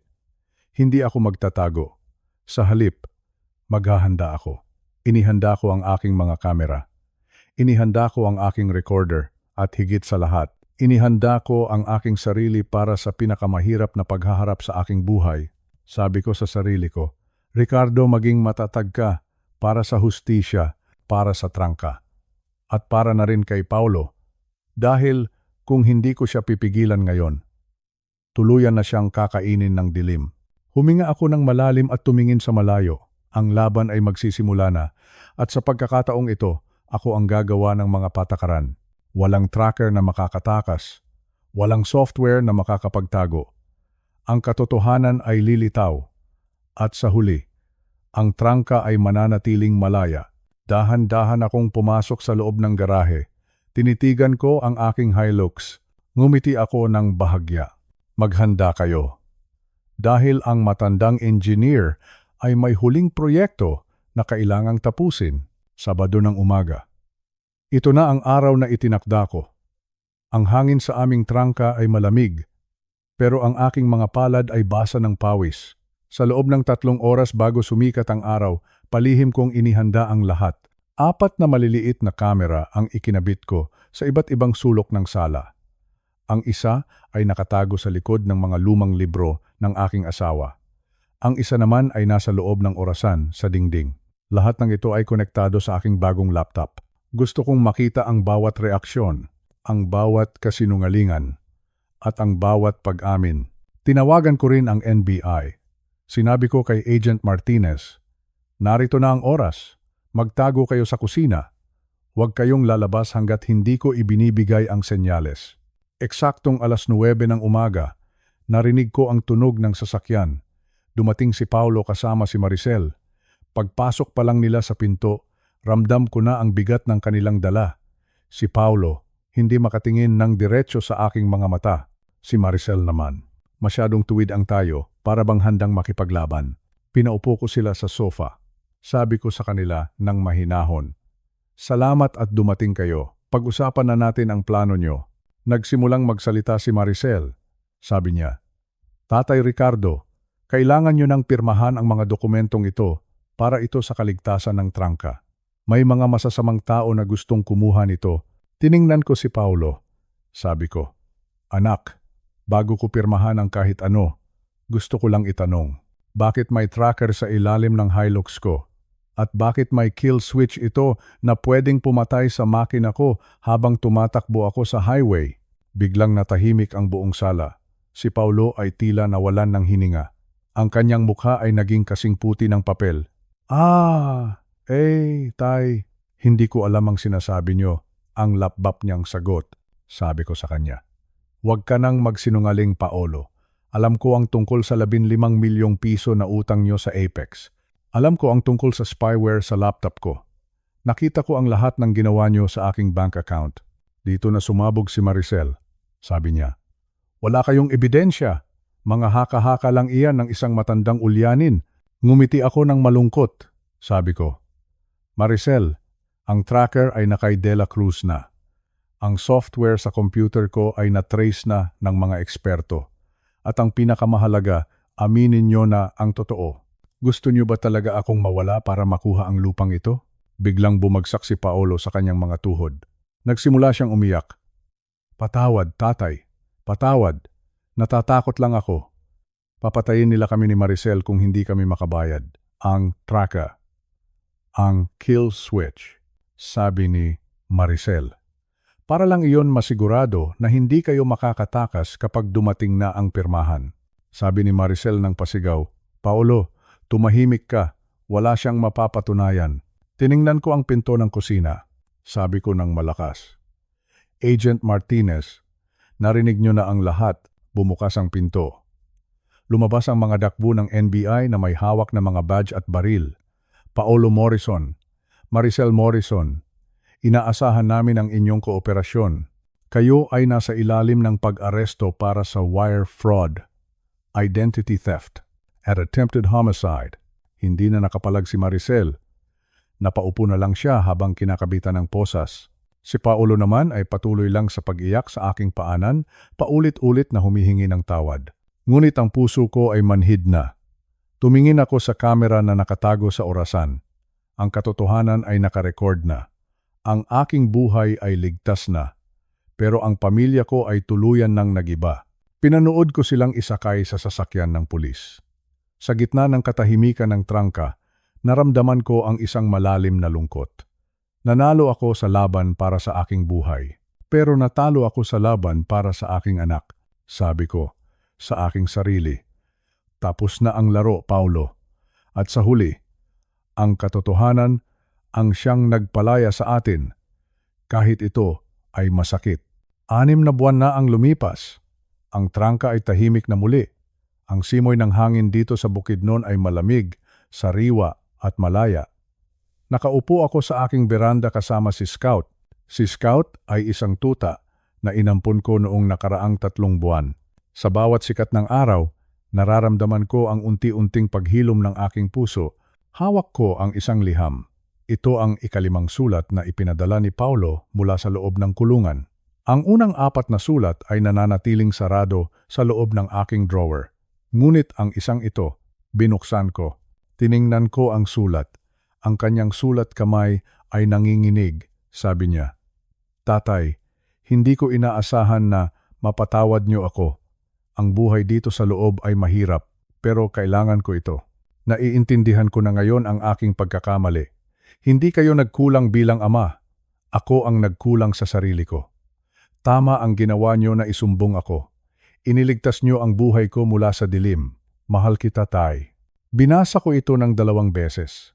Hindi ako magtatago. Sa halip, maghahanda ako. Inihanda ko ang aking mga kamera. Inihanda ko ang aking recorder at higit sa lahat, inihanda ko ang aking sarili para sa pinakamahirap na paghaharap sa aking buhay. Sabi ko sa sarili ko, Ricardo, maging matatag ka para sa hustisya, para sa trangka. At para na rin kay Paulo. Dahil kung hindi ko siya pipigilan ngayon, tuluyan na siyang kakainin ng dilim. Huminga ako ng malalim at tumingin sa malayo. Ang laban ay magsisimula na. At sa pagkakataong ito, ako ang gagawa ng mga patakaran. Walang tracker na makakatakas. Walang software na makakapagtago. Ang katotohanan ay lilitaw. At sa huli, ang trangka ay mananatiling malaya. Dahan-dahan akong pumasok sa loob ng garahe. Tinitigan ko ang aking Hilux. Ngumiti ako ng bahagya. Maghanda kayo. Dahil ang matandang engineer ay may huling proyekto na kailangang tapusin, Sabado ng umaga. Ito na ang araw na itinakda ko. Ang hangin sa aming trangka ay malamig, pero ang aking mga palad ay basa ng pawis. Sa loob ng 3 oras bago sumikat ang araw, palihim kong inihanda ang lahat. 4 na maliliit na kamera ang ikinabit ko sa iba't ibang sulok ng sala. Ang isa ay nakatago sa likod ng mga lumang libro ng aking asawa. Ang isa naman ay nasa loob ng orasan sa dingding. Lahat ng ito ay konektado sa aking bagong laptop. Gusto kong makita ang bawat reaksyon, ang bawat kasinungalingan, at ang bawat pag-amin. Tinawagan ko rin ang NBI. Sinabi ko kay Agent Martinez, narito na ang oras. Magtago kayo sa kusina. Huwag kayong lalabas hanggat hindi ko ibinibigay ang senyales. Eksaktong 9:00 ng umaga, narinig ko ang tunog ng sasakyan. Dumating si Paulo kasama si Maricel. Pagpasok pa lang nila sa pinto, ramdam ko na ang bigat ng kanilang dala. Si Paulo, hindi makatingin ng diretso sa aking mga mata. Si Maricel naman, masyadong tuwid ang tayo para bang handang makipaglaban. Pinaupo ko sila sa sofa. Sabi ko sa kanila ng mahinahon, salamat at dumating kayo. Pag-usapan na natin ang plano nyo. Nagsimulang magsalita si Maricel. Sabi niya, Tatay Ricardo, kailangan nyo nang pirmahan ang mga dokumentong ito para ito sa kaligtasan ng trangka. May mga masasamang tao na gustong kumuha nito Tiningnan ko si Paulo. Sabi ko, "Anak, bago ko pirmahan ang kahit ano, gusto ko lang itanong, bakit may tracker sa ilalim ng Hilux ko? At bakit may kill switch ito na pwedeng pumatay sa makina ko habang tumatakbo ako sa highway?" Biglang natahimik ang buong sala. Si Paulo ay tila nawalan ng hininga. Ang kanyang mukha ay naging kasing puti ng papel. Tay, hindi ko alam ang sinasabi niyo, ang lapbap niyang sagot. Sabi ko sa kanya, "Huwag ka nang magsinungaling, Paolo. Alam ko ang tungkol sa 15 milyong piso na utang niyo sa Apex. Alam ko ang tungkol sa spyware sa laptop ko. Nakita ko ang lahat ng ginawa niyo sa aking bank account." Dito na sumabog si Maricel. Sabi niya, "Wala kayong ebidensya. Mga haka-haka lang iyan ng isang matandang ulyanin." Ngumiti ako ng malungkot. Sabi ko, "Maricel, ang tracker ay nakay De La Cruz na. Ang software sa computer ko ay na-trace na ng mga eksperto. At ang pinakamahalaga, aminin niyo na ang totoo. Gusto niyo ba talaga akong mawala para makuha ang lupang ito?" Biglang bumagsak si Paolo sa kanyang mga tuhod. Nagsimula siyang umiyak. "Patawad, tatay. Patawad. Natatakot lang ako. Papatayin nila kami ni Maricel kung hindi kami makabayad. Ang tracker. Ang kill switch," sabi ni Maricel. "Para lang iyon masigurado na hindi kayo makakatakas kapag dumating na ang pirmahan." Sabi ni Maricel ng pasigaw, "Paolo, tumahimik ka. Wala siyang mapapatunayan." Tiningnan ko ang pinto ng kusina. Sabi ko ng malakas, "Agent Martinez, narinig niyo na ang lahat." Bumukas ang pinto. Lumabas ang mga dakbo ng NBI na may hawak na mga badge at baril. "Paolo Morrison, Maricel Morrison, inaasahan namin ang inyong kooperasyon. Kayo ay nasa ilalim ng pag-aresto para sa wire fraud, identity theft, at attempted homicide." Hindi na nakapalag si Maricel. Napaupo na lang siya habang kinakabitan ng posas. Si Paolo naman ay patuloy lang sa pag-iyak sa aking paanan, paulit-ulit na humihingi ng tawad. Ngunit ang puso ko ay manhid na. Tumingin ako sa kamera na nakatago sa orasan. Ang katotohanan ay nakarecord na. Ang aking buhay ay ligtas na. Pero ang pamilya ko ay tuluyan ng nagiba. Pinanood ko silang isakay sa sasakyan ng pulis. Sa gitna ng katahimikan ng trangka, naramdaman ko ang isang malalim na lungkot. Nanalo ako sa laban para sa aking buhay. Pero natalo ako sa laban para sa aking anak. Sabi ko sa aking sarili. Tapos na ang laro, Paulo. At sa huli, ang katotohanan ang siyang nagpalaya sa atin. Kahit ito ay masakit. 6 na buwan na ang lumipas. Ang trangka ay tahimik na muli. Ang simoy ng hangin dito sa Bukidnon ay malamig, sariwa at malaya. Nakaupo ako sa aking beranda kasama si Scout. Si Scout ay isang tuta na inampun ko noong nakaraang 3 buwan. Sa bawat sikat ng araw, nararamdaman ko ang unti-unting paghilom ng aking puso. Hawak ko ang isang liham. Ito ang ika-5 sulat na ipinadala ni Paulo mula sa loob ng kulungan. Ang unang 4 na sulat ay nananatiling sarado sa loob ng aking drawer. Ngunit ang isang ito, binuksan ko. Tiningnan ko ang sulat. Ang kanyang sulat kamay ay nanginginig. Sabi niya, "Tatay, hindi ko inaasahan na mapatawad niyo ako. Ang buhay dito sa loob ay mahirap, pero kailangan ko ito. Naiintindihan ko na ngayon ang aking pagkakamali. Hindi kayo nagkulang bilang ama. Ako ang nagkulang sa sarili ko. Tama ang ginawa niyo na isumbong ako. Iniligtas niyo ang buhay ko mula sa dilim. Mahal kita, tay." Binasa ko ito ng 2 beses.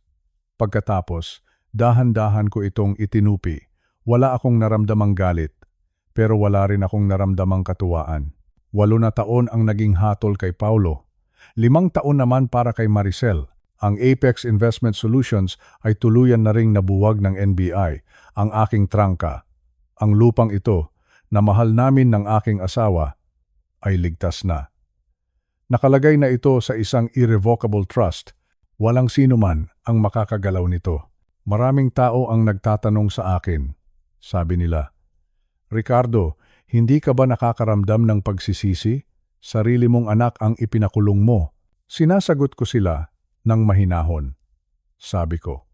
Pagkatapos, dahan-dahan ko itong itinupi. Wala akong naramdamang galit, pero wala rin akong naramdamang katuwaan. 8 na taon ang naging hatol kay Paulo. 5 taon naman para kay Maricel. Ang Apex Investment Solutions ay tuluyan na ring nabuwag ng NBI. Ang aking trangka, ang lupang ito, na mahal namin ng aking asawa, ay ligtas na. Nakalagay na ito sa isang irrevocable trust. Walang sino man ang makakagalaw nito. Maraming tao ang nagtatanong sa akin. Sabi nila, "Ricardo, hindi ka ba nakakaramdam ng pagsisisi? Sarili mong anak ang ipinakulong mo." Sinasagot ko sila ng mahinahon. Sabi ko,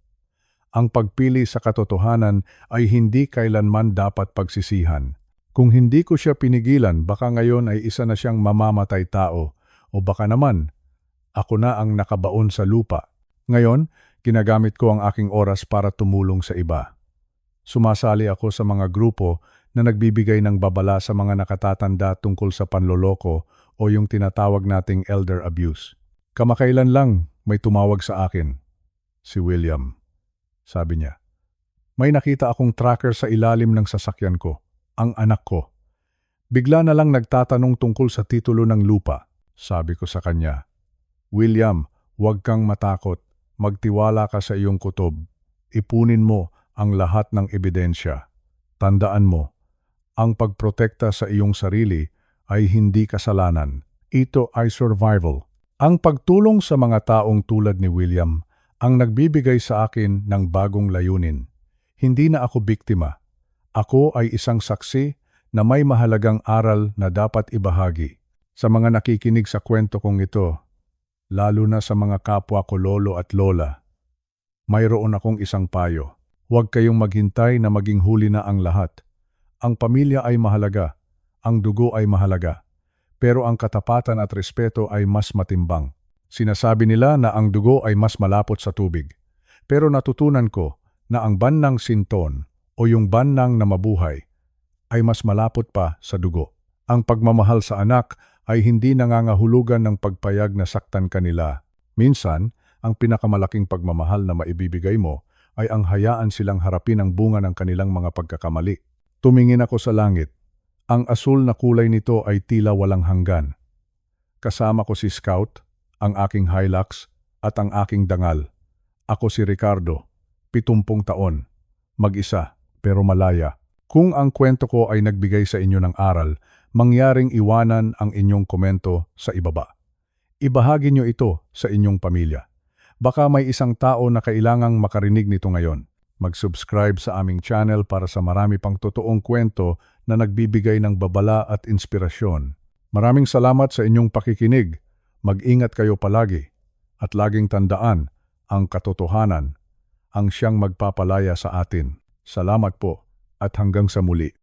Ang pagpili sa katotohanan ay hindi kailanman dapat pagsisihan. Kung hindi ko siya pinigilan, baka ngayon ay isa na siyang mamamatay tao o baka naman ako na ang nakabaon sa lupa. Ngayon, ginagamit ko ang aking oras para tumulong sa iba. Sumasali ako sa mga grupo na nagbibigay ng babala sa mga nakatatanda tungkol sa panloloko o yung tinatawag nating elder abuse. Kamakailan lang may tumawag sa akin. Si William. Sabi niya, may nakita akong tracker sa ilalim ng sasakyan ko, ang anak ko. Bigla na lang nagtatanong tungkol sa titulo ng lupa. Sabi ko sa kanya, William, huwag kang matakot. Magtiwala ka sa iyong kutob. Ipunin mo ang lahat ng ebidensya. Tandaan mo, ang pagprotekta sa iyong sarili ay hindi kasalanan. Ito ay survival. Ang pagtulong sa mga taong tulad ni William ang nagbibigay sa akin ng bagong layunin. Hindi na ako biktima. Ako ay isang saksi na may mahalagang aral na dapat ibahagi. Sa mga nakikinig sa kwento kong ito, lalo na sa mga kapwa ko lolo at lola, mayroon akong isang payo. Huwag kayong maghintay na maging huli na ang lahat. Ang pamilya ay mahalaga, ang dugo ay mahalaga, pero ang katapatan at respeto ay mas matimbang. Sinasabi nila na ang dugo ay mas malapot sa tubig, pero natutunan ko na ang banang sinton o yung banang na mabuhay ay mas malapot pa sa dugo. Ang pagmamahal sa anak ay hindi nangangahulugan ng pagpayag na saktan kanila. Minsan, ang pinakamalaking pagmamahal na maibibigay mo ay ang hayaan silang harapin ang bunga ng kanilang mga pagkakamali. Tumingin ako sa langit. Ang asul na kulay nito ay tila walang hanggan. Kasama ko si Scout, ang aking Hilux, at ang aking dangal. Ako si Ricardo, 70 taon. Mag-isa, pero malaya. Kung ang kwento ko ay nagbigay sa inyo ng aral, mangyaring iwanan ang inyong komento sa ibaba. Ibahagi nyo ito sa inyong pamilya. Baka may isang tao na kailangang makarinig nito ngayon. Mag-subscribe sa aming channel para sa marami pang totoong kwento na nagbibigay ng babala at inspirasyon. Maraming salamat sa inyong pakikinig. Mag-ingat kayo palagi. At laging tandaan, ang katotohanan ang siyang magpapalaya sa atin. Salamat po at hanggang sa muli.